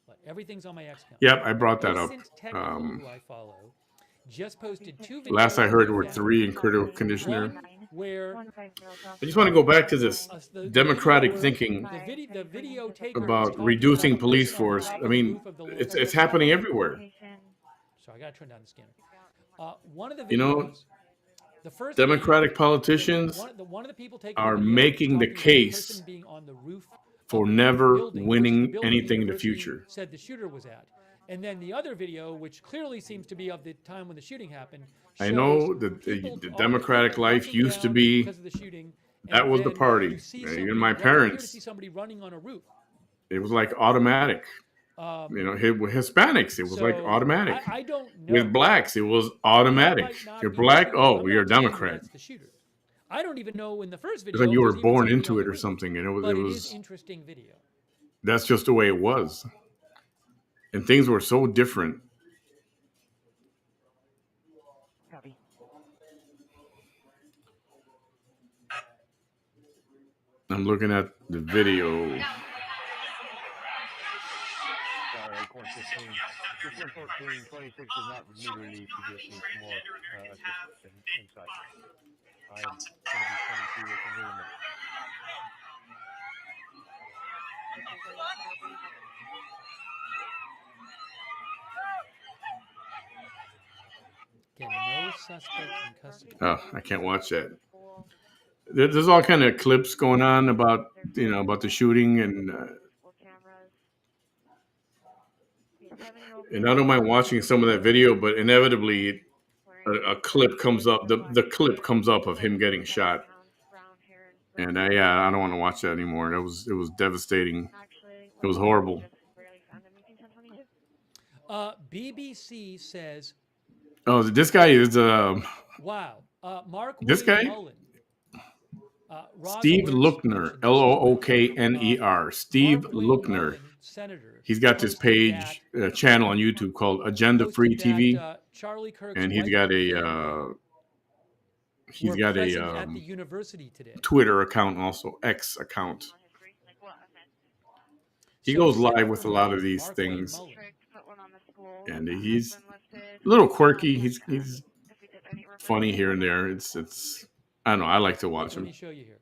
But everything's on my X account. Yep, I brought that up. Who I follow, just posted 2 videos. Last I heard were 3 in critical conditioner. Where I just want to go back to this democratic thinking about reducing police force. I mean, it's happening everywhere. So I got to turn down the scanner. One of the videos, You know, the first Democratic video, politicians one of the people taking are the video making the talking about case person being on the roof for of the never building, winning which the building anything in the university future. Said the shooter was at. And then the other video, which clearly seems to be of the time when the shooting happened. I know that the Democratic life used to be, that was the party. Even my parents, see somebody running on a roof. it was like automatic. With Hispanics, it was like automatic. I don't know. With blacks, it was automatic. You're black, oh, you're a Democrat. I don't even know in the first video. It's like you were born into it or something, and it was interesting video. That's just the way it was. And things were so different. Copy. I'm looking at the video. Sorry, Court 15. Court 14, 26 is not new release. You just need some more assistance inside. I am going to be 22 with a movement. Again, no suspect in custody. Oh, I can't watch that. There's all kind of clips going on about the shooting, and I don't mind watching some of that video, but inevitably a clip comes up. The clip comes up of him getting shot, and I don't want to watch that anymore. It was devastating. It was horrible. BBC says. Oh, this guy is Wow. Mark. This guy. Mullen. Steve Lookner, Lookner. Steve Lookner. He's got this page channel on YouTube called Agenda Free TV. Charlie Kirk's and he's wife got and a family he's were got present a at the university today. Twitter account, also X account. He So goes Senator live with a lot of Manny, these Mark things, Wayne Mullin. and he's a little quirky. He's funny here and there. It's I don't know. I like to watch Let him. me show you here.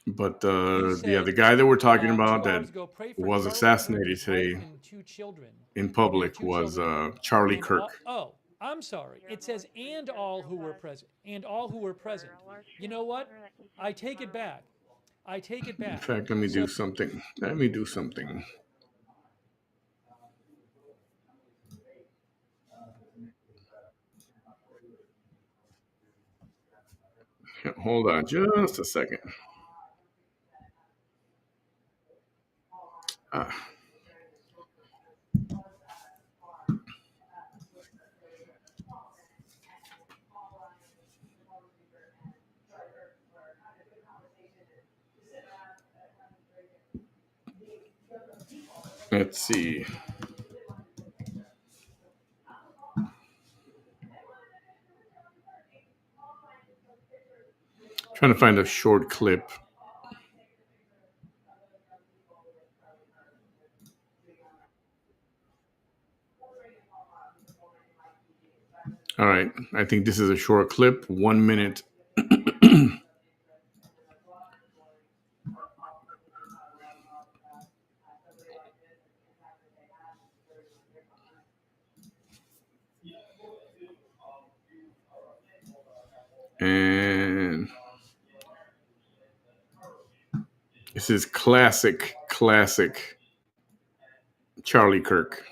But He yeah, said, the guy that we're talking 2 about that hours ago, pray for was Charlie assassinated Kirk, his today wife and 2 children. in public Two was children. Charlie And Kirk. oh, I'm sorry. It says and all who were present. And all who were present. You know what? I take it back. I take it back. In fact, let me do something. Let me do something. Hold on just a second. Let's see. Trying to find a short clip. All right. I think this is a short clip, 1 minute. And this is classic Charlie Kirk.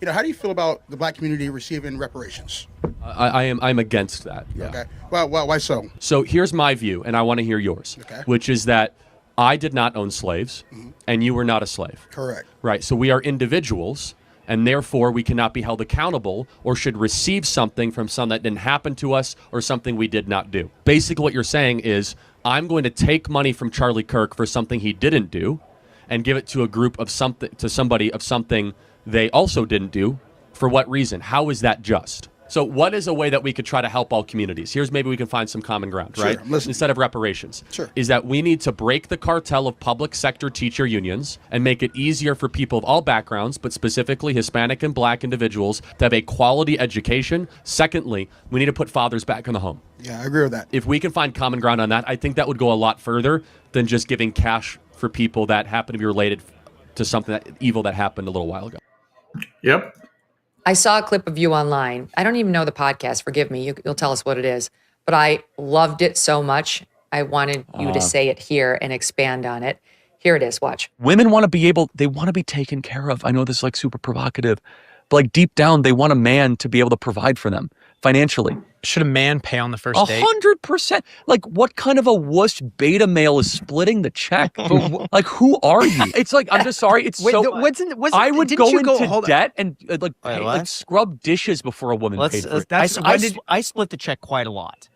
You know, how do you feel about the black community receiving reparations? I'm against that. Yeah. Okay. Well, why so? So here's my view, and I want to hear yours. Okay. Which is that I did not own slaves, and you were not a slave. Correct. Right. So we are individuals, and therefore we cannot be held accountable or should receive something from something that didn't happen to us or something we did not do. Basically, what you're saying is I'm going to take money from Charlie Kirk for something he didn't do, and give it to a group of something to somebody of something they also didn't do. For what reason? How is that just? So what is a way that we could try to help all communities? Here's maybe we can find some common ground, right? Instead of reparations. Sure. Is that we need to break the cartel of public sector teacher unions and make it easier for people of all backgrounds, but specifically Hispanic and black individuals, to have a quality education. Secondly, we need to put fathers back in the home. Yeah, I agree with that. If we can find common ground on that, I think that would go a lot further than just giving cash for people that happen to be related to something evil that happened a little while ago. Yep. I saw a clip of you online. I don't even know the podcast. Forgive me. You'll tell us what it is. But I loved it so much. I wanted you to say it here and expand on it. Here it is. Watch. Women want to be they want to be taken care of. I know this is like super provocative, but like deep down, they want a man to be able to provide for them financially. Should a man pay on the first date? 100%. Like, what kind of a wuss beta male is splitting the check? Like, who are you? It's like, I'm just sorry. It's I would go into debt and like scrub dishes before a woman paid for it. I split the check quite a lot.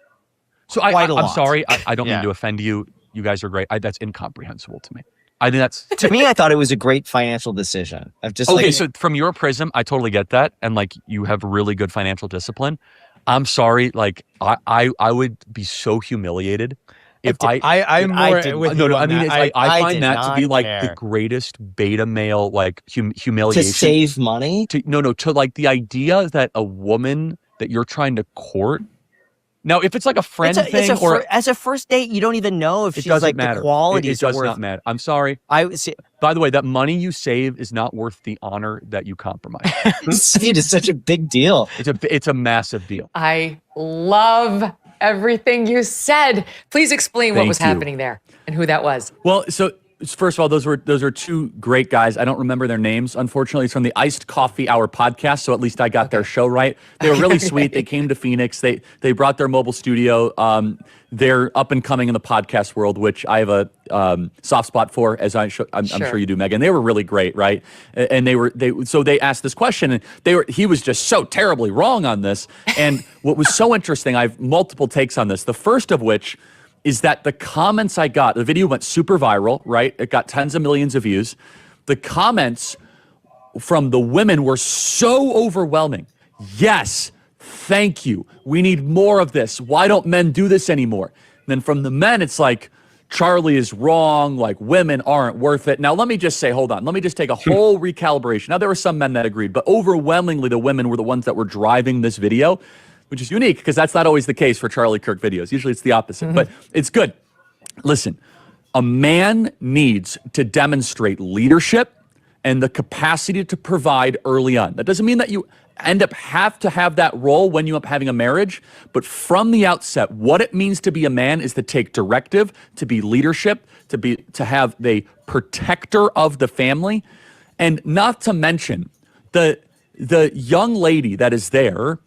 So I'm sorry. I don't mean to offend you. You guys are great. That's incomprehensible to me. I think that's to me. I thought it was a great financial decision. So from your prism, I totally get that, and like you have really good financial discipline. I'm sorry, like I would be so humiliated if I find that to be like the greatest beta male like humiliation to save money. To like the idea that a woman that you're trying to court. Now, if it's like a friend thing as a first date, you don't even know if she's like matter. The quality. It does not matter. I'm sorry. By the way, that money you save is not worth the honor that you compromise. It is such a big deal. It's a massive deal. I love everything you said. Please explain what was happening there and who that was. Well, so first of all, those are two great guys. I don't remember their names. Unfortunately, it's from the Iced Coffee Hour podcast, so at least I got their show right. They were really sweet. They came to Phoenix. They brought their mobile studio. They're up and coming in the podcast world, which I have a soft spot for, as I'm sure you do, Megan. They were really great, right? And they asked this question, and he was just so terribly wrong on this. And what was so interesting, I have multiple takes on this. The first of which is that the comments I got, the video went super viral, right? It got tens of millions of views. The comments from the women were so overwhelming. Yes, thank you. We need more of this. Why don't men do this anymore? And then from the men, it's like, Charlie is wrong, like women aren't worth it. Now, let me just say, hold on. Let me just take a whole recalibration. Now, there were some men that agreed, but overwhelmingly, the women were the ones that were driving this video, which is unique because that's not always the case for Charlie Kirk videos. Usually it's the opposite, but it's good. Listen, a man needs to demonstrate leadership and the capacity to provide early on. That doesn't mean that you have to have that role when you end up having a marriage, but from the outset, what it means to be a man is to take directive, to be leadership, to have the protector of the family, and not to mention the young lady that is there,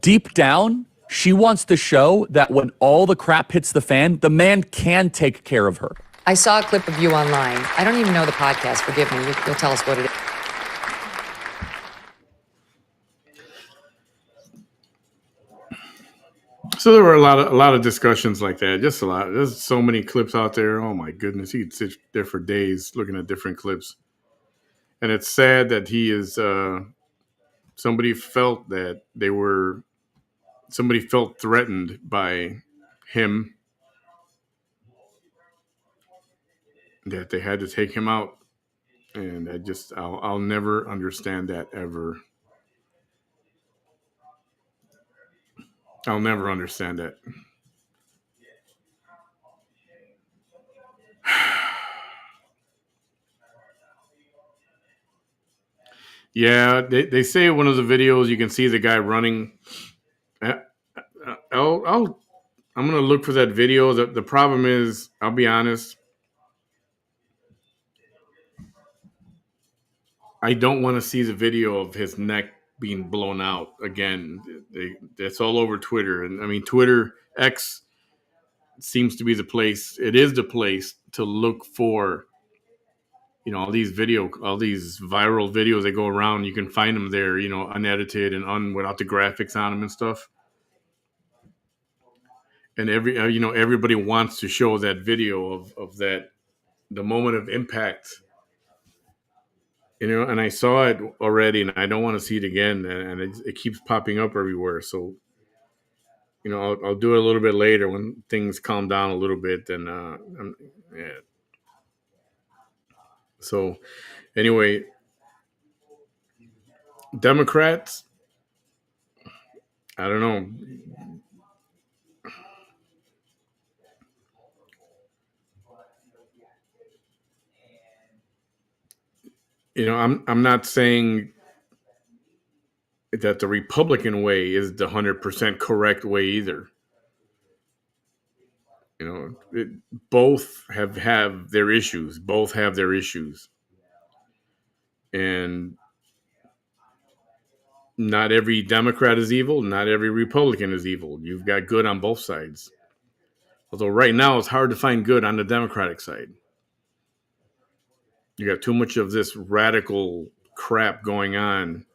deep down, she wants to show that when all the crap hits the fan, the man can take care of her. I saw a clip of you online. I don't even know the podcast. Forgive me. You'll tell us what it is. So there were a lot of discussions like that. Just a lot. There's so many clips out there. Oh my goodness, you could sit there for days looking at different clips. And it's sad that he is. Somebody felt threatened by him, that they had to take him out, and I'll never understand that ever. I'll never understand that. Yeah, they say one of the videos you can see the guy running. I'm gonna look for that video. The problem is, I'll be honest, I don't want to see the video of his neck being blown out again. That's all over Twitter, and I mean Twitter X seems to be the place. It is the place to look for. All these viral videos that go around, you can find them there, unedited and without the graphics on them and stuff. And everybody wants to show that video of that, the moment of impact, and I saw it already and I don't want to see it again. And it keeps popping up everywhere. So, I'll do it a little bit later when things calm down a little bit. And, yeah. So anyway, Democrats, I don't know. I'm not saying that the Republican way is the 100% correct way either. Both have their issues. Both have their issues. And not every Democrat is evil. Not every Republican is evil. You've got good on both sides. Although right now it's hard to find good on the Democratic side. You got too much of this radical crap going on.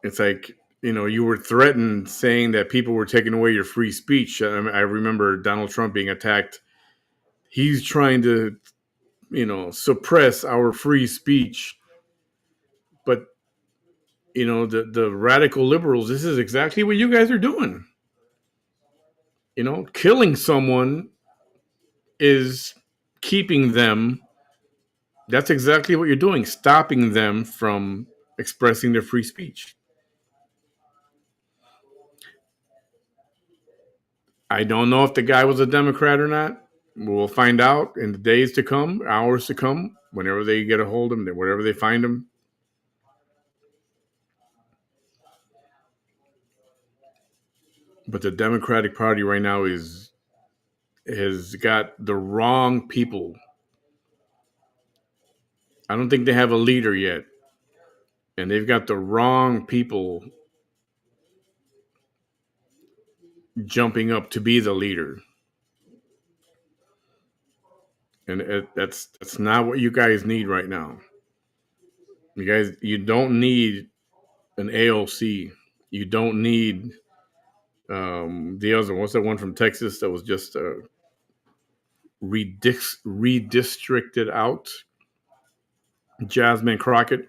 It's like, you were threatened saying that people were taking away your free speech. I remember Donald Trump being attacked. He's trying to, suppress our free speech. But, the radical liberals, this is exactly what you guys are doing. Killing someone is keeping them. That's exactly what you're doing, stopping them from expressing their free speech. I don't know if the guy was a Democrat or not. We'll find out in the days to come, hours to come, whenever they get a hold of him, wherever they find him. But the Democratic Party right now has got the wrong people. I don't think they have a leader yet. And they've got the wrong people jumping up to be the leader. And that's not what you guys need right now. You don't need an AOC. You don't need The other one, what's that one from Texas that was just redistricted out? Jasmine Crockett.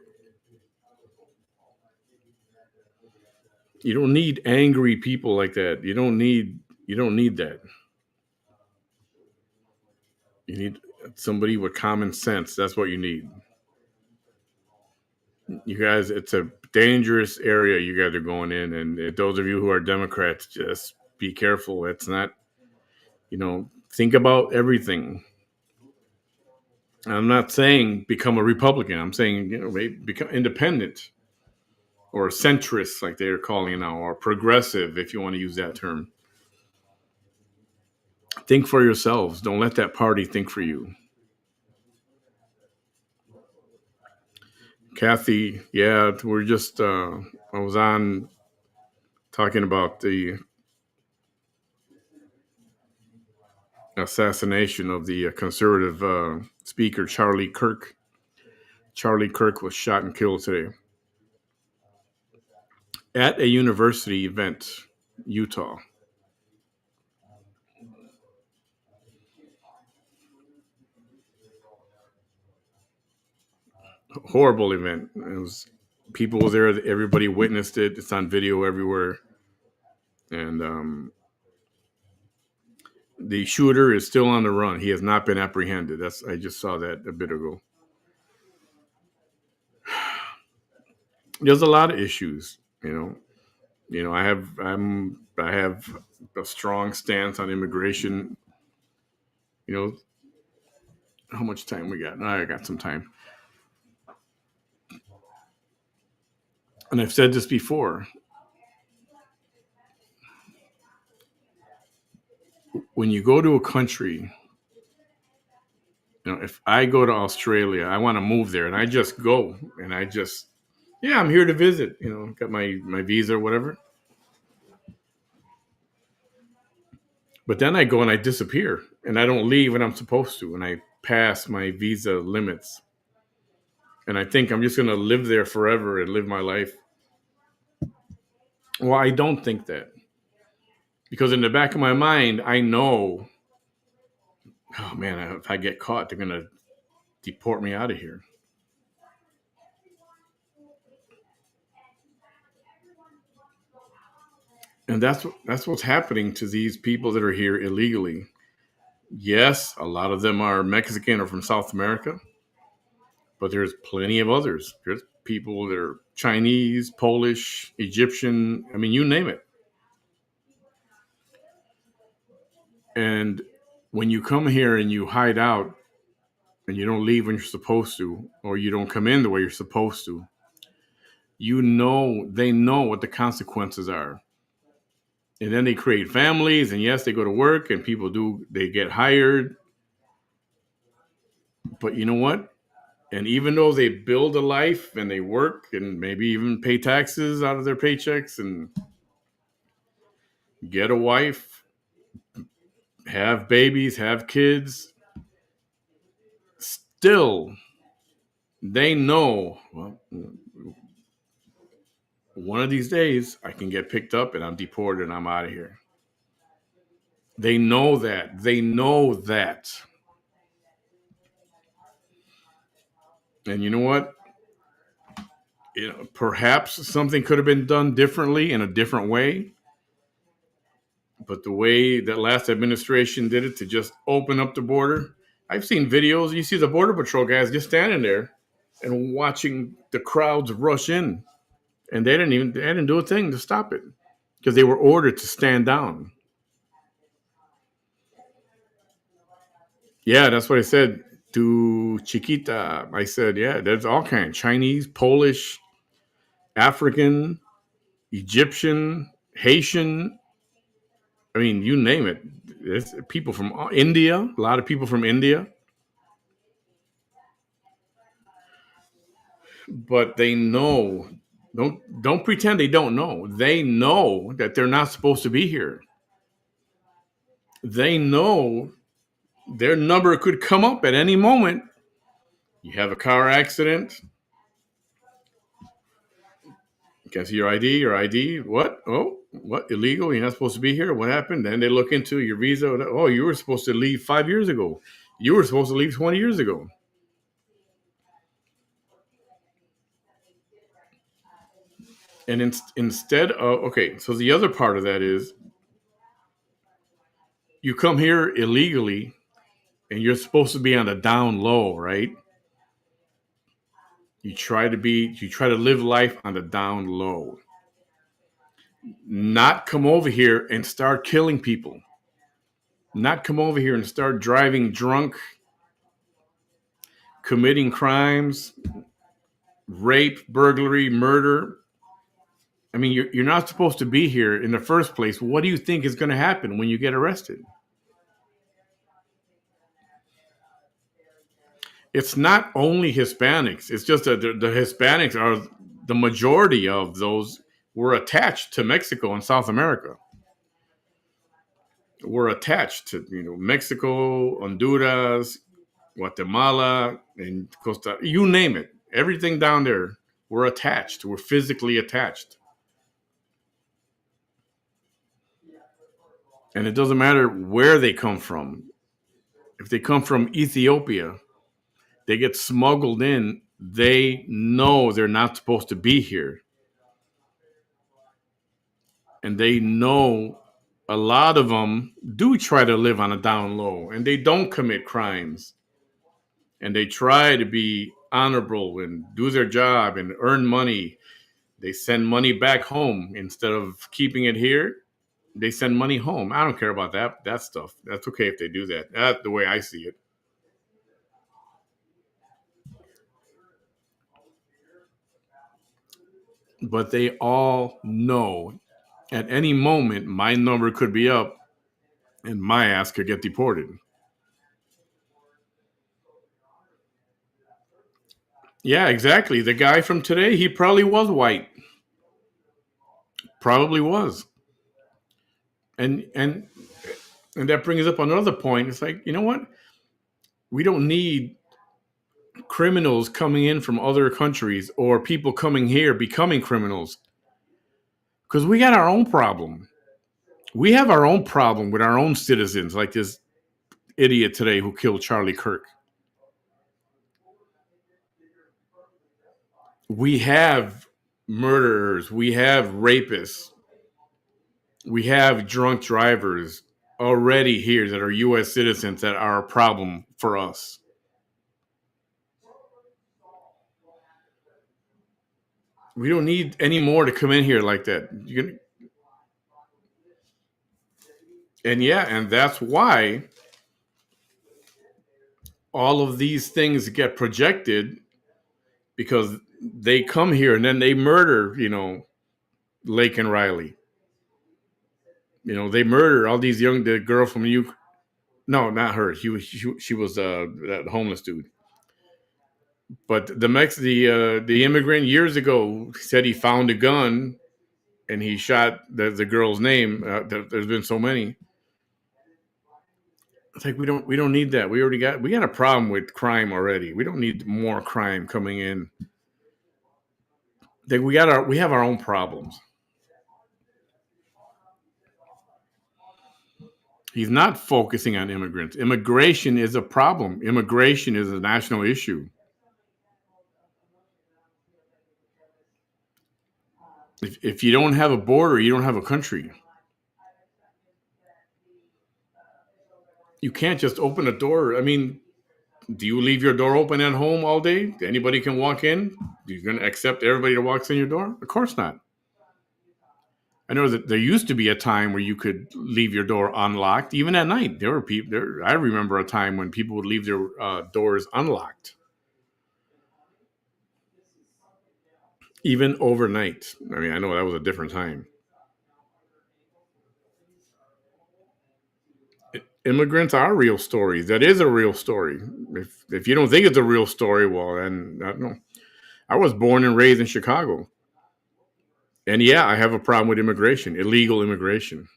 You don't need angry people like that. You don't need that. You need somebody with common sense. That's what you need. You guys, it's a dangerous area you guys are going in, and those of you who are Democrats, just be careful. It's not, think about everything. I'm not saying become a Republican. I'm saying, maybe become independent or centrist, like they're calling it now, or progressive, if you want to use that term. Think for yourselves. Don't let that party think for you. Kathy, yeah, we're just, I was on talking about the assassination of the conservative speaker, Charlie Kirk. Charlie Kirk was shot and killed today at a university event, Utah. Horrible event. People were there. Everybody witnessed it. It's on video everywhere. And the shooter is still on the run. He has not been apprehended. I just saw that a bit ago. There's a lot of issues, I have a strong stance on immigration. How much time we got? I got some time. And I've said this before. When you go to a country, if I go to Australia, I want to move there, and I just go, and I'm here to visit, got my visa or whatever. But then I go and I disappear, and I don't leave when I'm supposed to, and I pass my visa limits. And I think I'm just going to live there forever and live my life. Well, I don't think that. Because in the back of my mind, I know, oh man, if I get caught, they're going to deport me out of here. And that's what's happening to these people that are here illegally. Yes, a lot of them are Mexican or from South America, but there's plenty of others. There's people that are Chinese, Polish, Egyptian, you name it. And when you come here and you hide out and you don't leave when you're supposed to, or you don't come in the way you're supposed to, they know what the consequences are. And then they create families, and yes, they go to work, and they get hired. But you know what? And even though they build a life and they work and maybe even pay taxes out of their paychecks and get a wife, have babies, have kids, still they know, well, one of these days I can get picked up and I'm deported and I'm out of here. They know that. They know that. And you know what? Perhaps something could have been done differently in a different way. But the way that last administration did it, to just open up the border, I've seen videos. You see the Border Patrol guys just standing there and watching the crowds rush in. And they didn't do a thing to stop it because they were ordered to stand down. Yeah, that's what I said to Chiquita. I said, yeah, there's all kinds. Chinese, Polish, African, Egyptian, Haitian. You name it. There's people from India, a lot of people from India. But they know. Don't pretend they don't know. They know that they're not supposed to be here. They know their number could come up at any moment. You have a car accident. Can I see your ID? What? Oh, What, illegal? You're not supposed to be here? What happened? Then they look into your visa. Oh, you were supposed to leave 5 years ago. You were supposed to leave 20 years ago. And instead of, okay, so the other part of that is you come here illegally and you're supposed to be on the down low, right? You try to live life on the down low. Not come over here and start killing people. Not come over here and start driving drunk, committing crimes, rape, burglary, murder. I mean, you're not supposed to be here in the first place. What do you think is going to happen when you get arrested? It's not only Hispanics. It's just that the Hispanics are the majority of those were attached to Mexico and South America. We're attached to Mexico, Honduras, Guatemala, and Costa. You name it. Everything down there, we're attached. We're physically attached. And it doesn't matter where they come from. If they come from Ethiopia, they get smuggled in. They know they're not supposed to be here. And they know a lot of them do try to live on a down low. And they don't commit crimes. And they try to be honorable and do their job and earn money. They send money back home instead of keeping it here. They send money home. I don't care about that stuff. That's okay if they do that. That's the way I see it. But they all know at any moment my number could be up and my ass could get deported. Yeah, exactly. The guy from today, he probably was white. Probably was. And that brings up another point. It's like, you know what? We don't need criminals coming in from other countries or people coming here becoming criminals. Because we got our own problem. We have our own problem with our own citizens, like this idiot today who killed Charlie Kirk. We have murderers. We have rapists. We have drunk drivers already here that are U.S. citizens that are a problem for us. We don't need any more to come in here like that. And that's why all of these things get projected, because they come here and then they murder, Lake and Riley. They murder all these the girl from no, not her. She was that homeless dude. But the immigrant years ago said he found a gun and he shot the girl's name. There's been so many. It's like we don't need that. We got a problem with crime already. We don't need more crime coming in. We have our own problems. He's not focusing on immigrants. Immigration is a problem. Immigration is a national issue. If you don't have a border, you don't have a country. You can't just open a door. I mean, do you leave your door open at home all day? Anybody can walk in? You're going to accept everybody that walks in your door? Of course not. I know that there used to be a time where you could leave your door unlocked, even at night. There were people. I remember a time when people would leave their doors unlocked, even overnight. I mean, I know that was a different time. Immigrants are real stories. That is a real story. If you don't think it's a real story, well, then I don't know. I was born and raised in Chicago. And yeah, I have a problem with immigration, illegal immigration.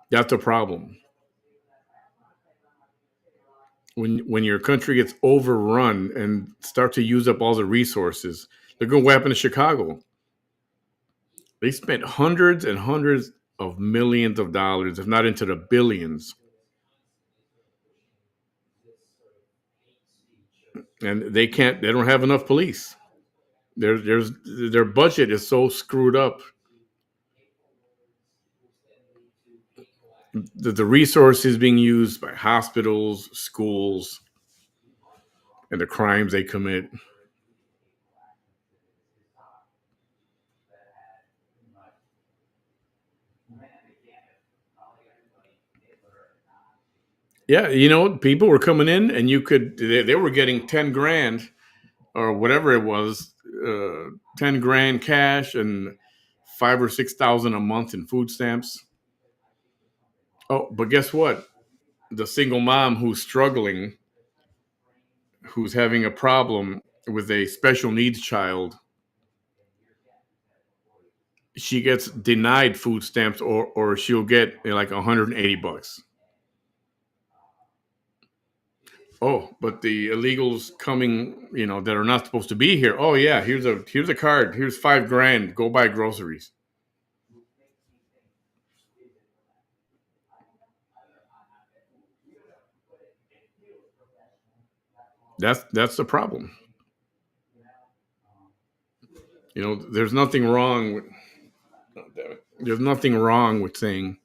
That's a problem. When your country gets overrun and start to use up all the resources, look at what happened to Chicago. They spent hundreds and hundreds of millions of dollars, if not into the billions. And they don't have enough police. Their budget is so screwed up. The resources being used by hospitals, schools, and the crimes they commit. Yeah, people were coming in and they were getting 10 grand or whatever it was, 10 grand cash and 5 or 6,000 a month in food stamps. Oh, but guess what? The single mom who's struggling, who's having a problem with a special needs child, she gets denied food stamps or she'll get like $180. Oh, but the illegals coming, that are not supposed to be here. Oh yeah, here's a card. Here's 5 grand. Go buy groceries. That's the problem. There's nothing wrong with there's nothing wrong with saying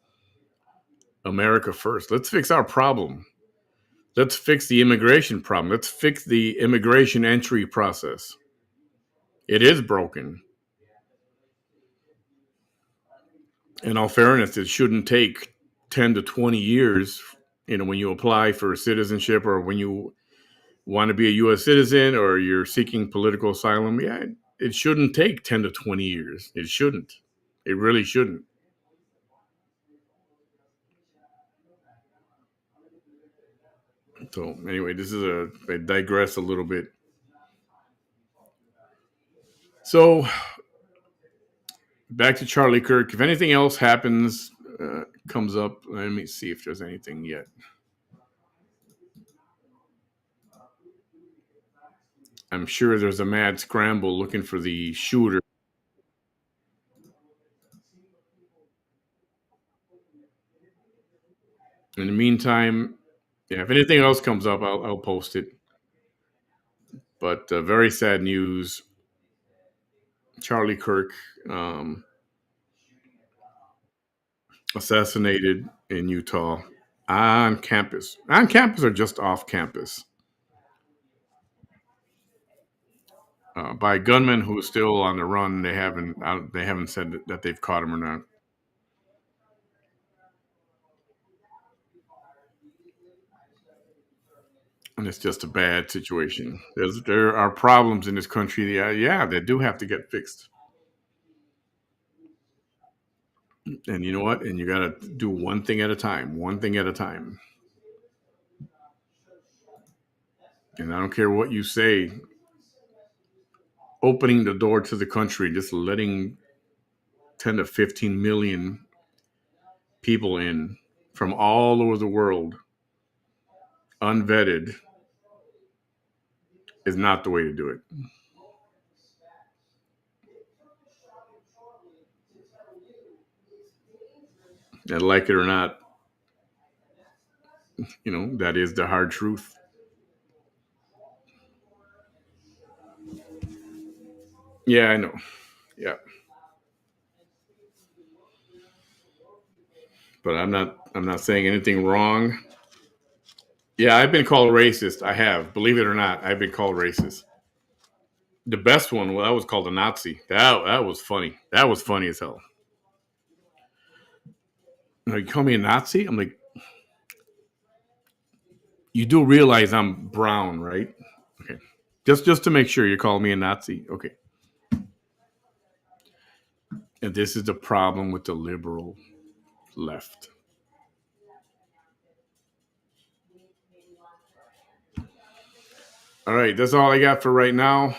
America first. Let's fix our problem. Let's fix the immigration problem. Let's fix the immigration entry process. It is broken. In all fairness, it shouldn't take 10 to 20 years, when you apply for citizenship or when you want to be a U.S. citizen or you're seeking political asylum. Yeah, it shouldn't take 10 to 20 years. It shouldn't. It really shouldn't. So anyway, I digress a little bit. So back to Charlie Kirk. If anything else happens, comes up, let me see if there's anything yet. I'm sure there's a mad scramble looking for the shooter. In the meantime, yeah, if anything else comes up, I'll post it. But very sad news. Charlie Kirk assassinated in Utah on campus. On campus or just off campus? By a gunman who is still on the run. They haven't said that they've caught him or not. And it's just a bad situation. There are problems in this country. Yeah, they do have to get fixed. And you know what? And you got to do one thing at a time. One thing at a time. And I don't care what you say. Opening the door to the country, just letting 10 to 15 million people in from all over the world, unvetted, is not the way to do it. And like it or not, that is the hard truth. Yeah, I know. Yeah. But I'm not saying anything wrong. Yeah, I've been called racist. I have. Believe it or not, I've been called racist. The best one, I was called a Nazi. That was funny. That was funny as hell. You call me a Nazi? I'm like, you do realize I'm brown, right? Okay. Just to make sure you call me a Nazi. Okay. And this is the problem with the liberal left. All right, that's all I got for right now.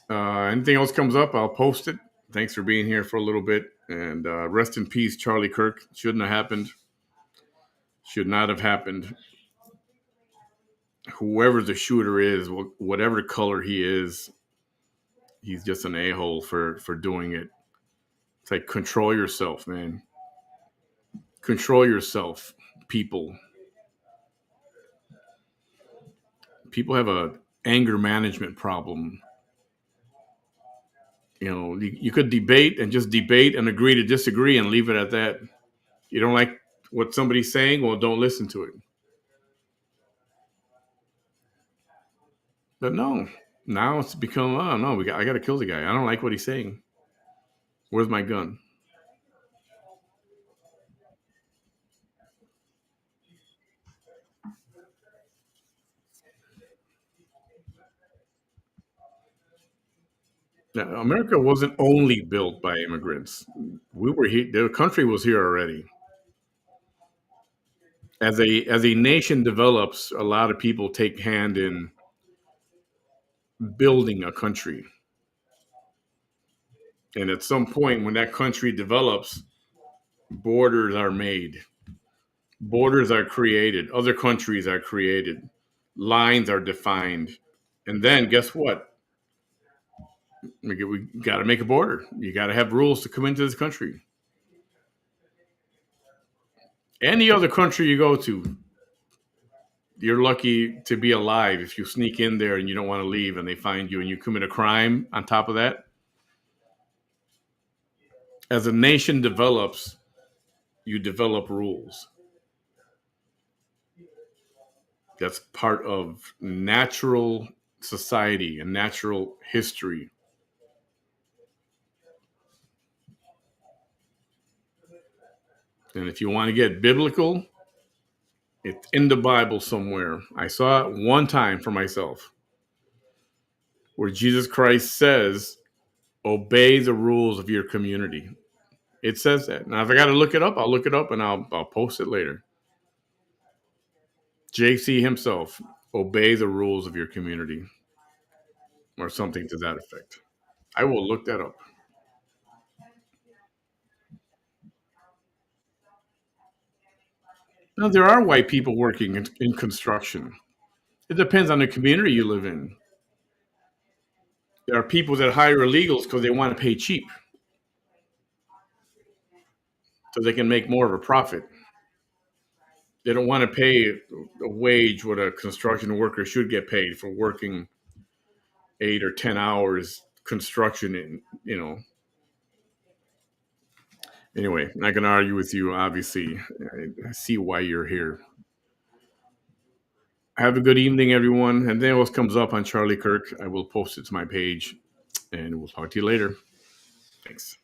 Anything else comes up, I'll post it. Thanks for being here for a little bit. And rest in peace, Charlie Kirk. Shouldn't have happened. Should not have happened. Whoever the shooter is, whatever color he is, he's just an a-hole for doing it. It's like, control yourself, man. Control yourself, people. People have a anger management problem. You know, you could debate and just debate and agree to disagree and leave it at that. You don't like what somebody's saying? Well, don't listen to it. But no, now it's become, oh no, I got to kill the guy. I don't like what he's saying. Where's my gun? Now, America wasn't only built by immigrants. We were here. The country was here already. As a nation develops, a lot of people take hand in building a country. And at some point, when that country develops, borders are made. Borders are created. Other countries are created. Lines are defined. And then guess what? We got to make a border. You got to have rules to come into this country. Any other country you go to, you're lucky to be alive if you sneak in there and you don't want to leave and they find you and you commit a crime on top of that. As a nation develops, you develop rules. That's part of natural society and natural history. And if you want to get biblical, it's in the Bible somewhere. I saw it one time for myself, where Jesus Christ says, obey the rules of your community. It says that. Now, if I got to look it up, I'll look it up and I'll post it later. JC himself, obey the rules of your community, or something to that effect. I will look that up. Now, there are white people working in construction. It depends on the community you live in. There are people that hire illegals because they want to pay cheap, so they can make more of a profit. They don't want to pay a wage what a construction worker should get paid for working 8 or 10 hours construction. Anyway, I'm not going to argue with you. Obviously, I see why you're here. Have a good evening, everyone. And then what comes up on Charlie Kirk, I will post it to my page, and we'll talk to you later. Thanks.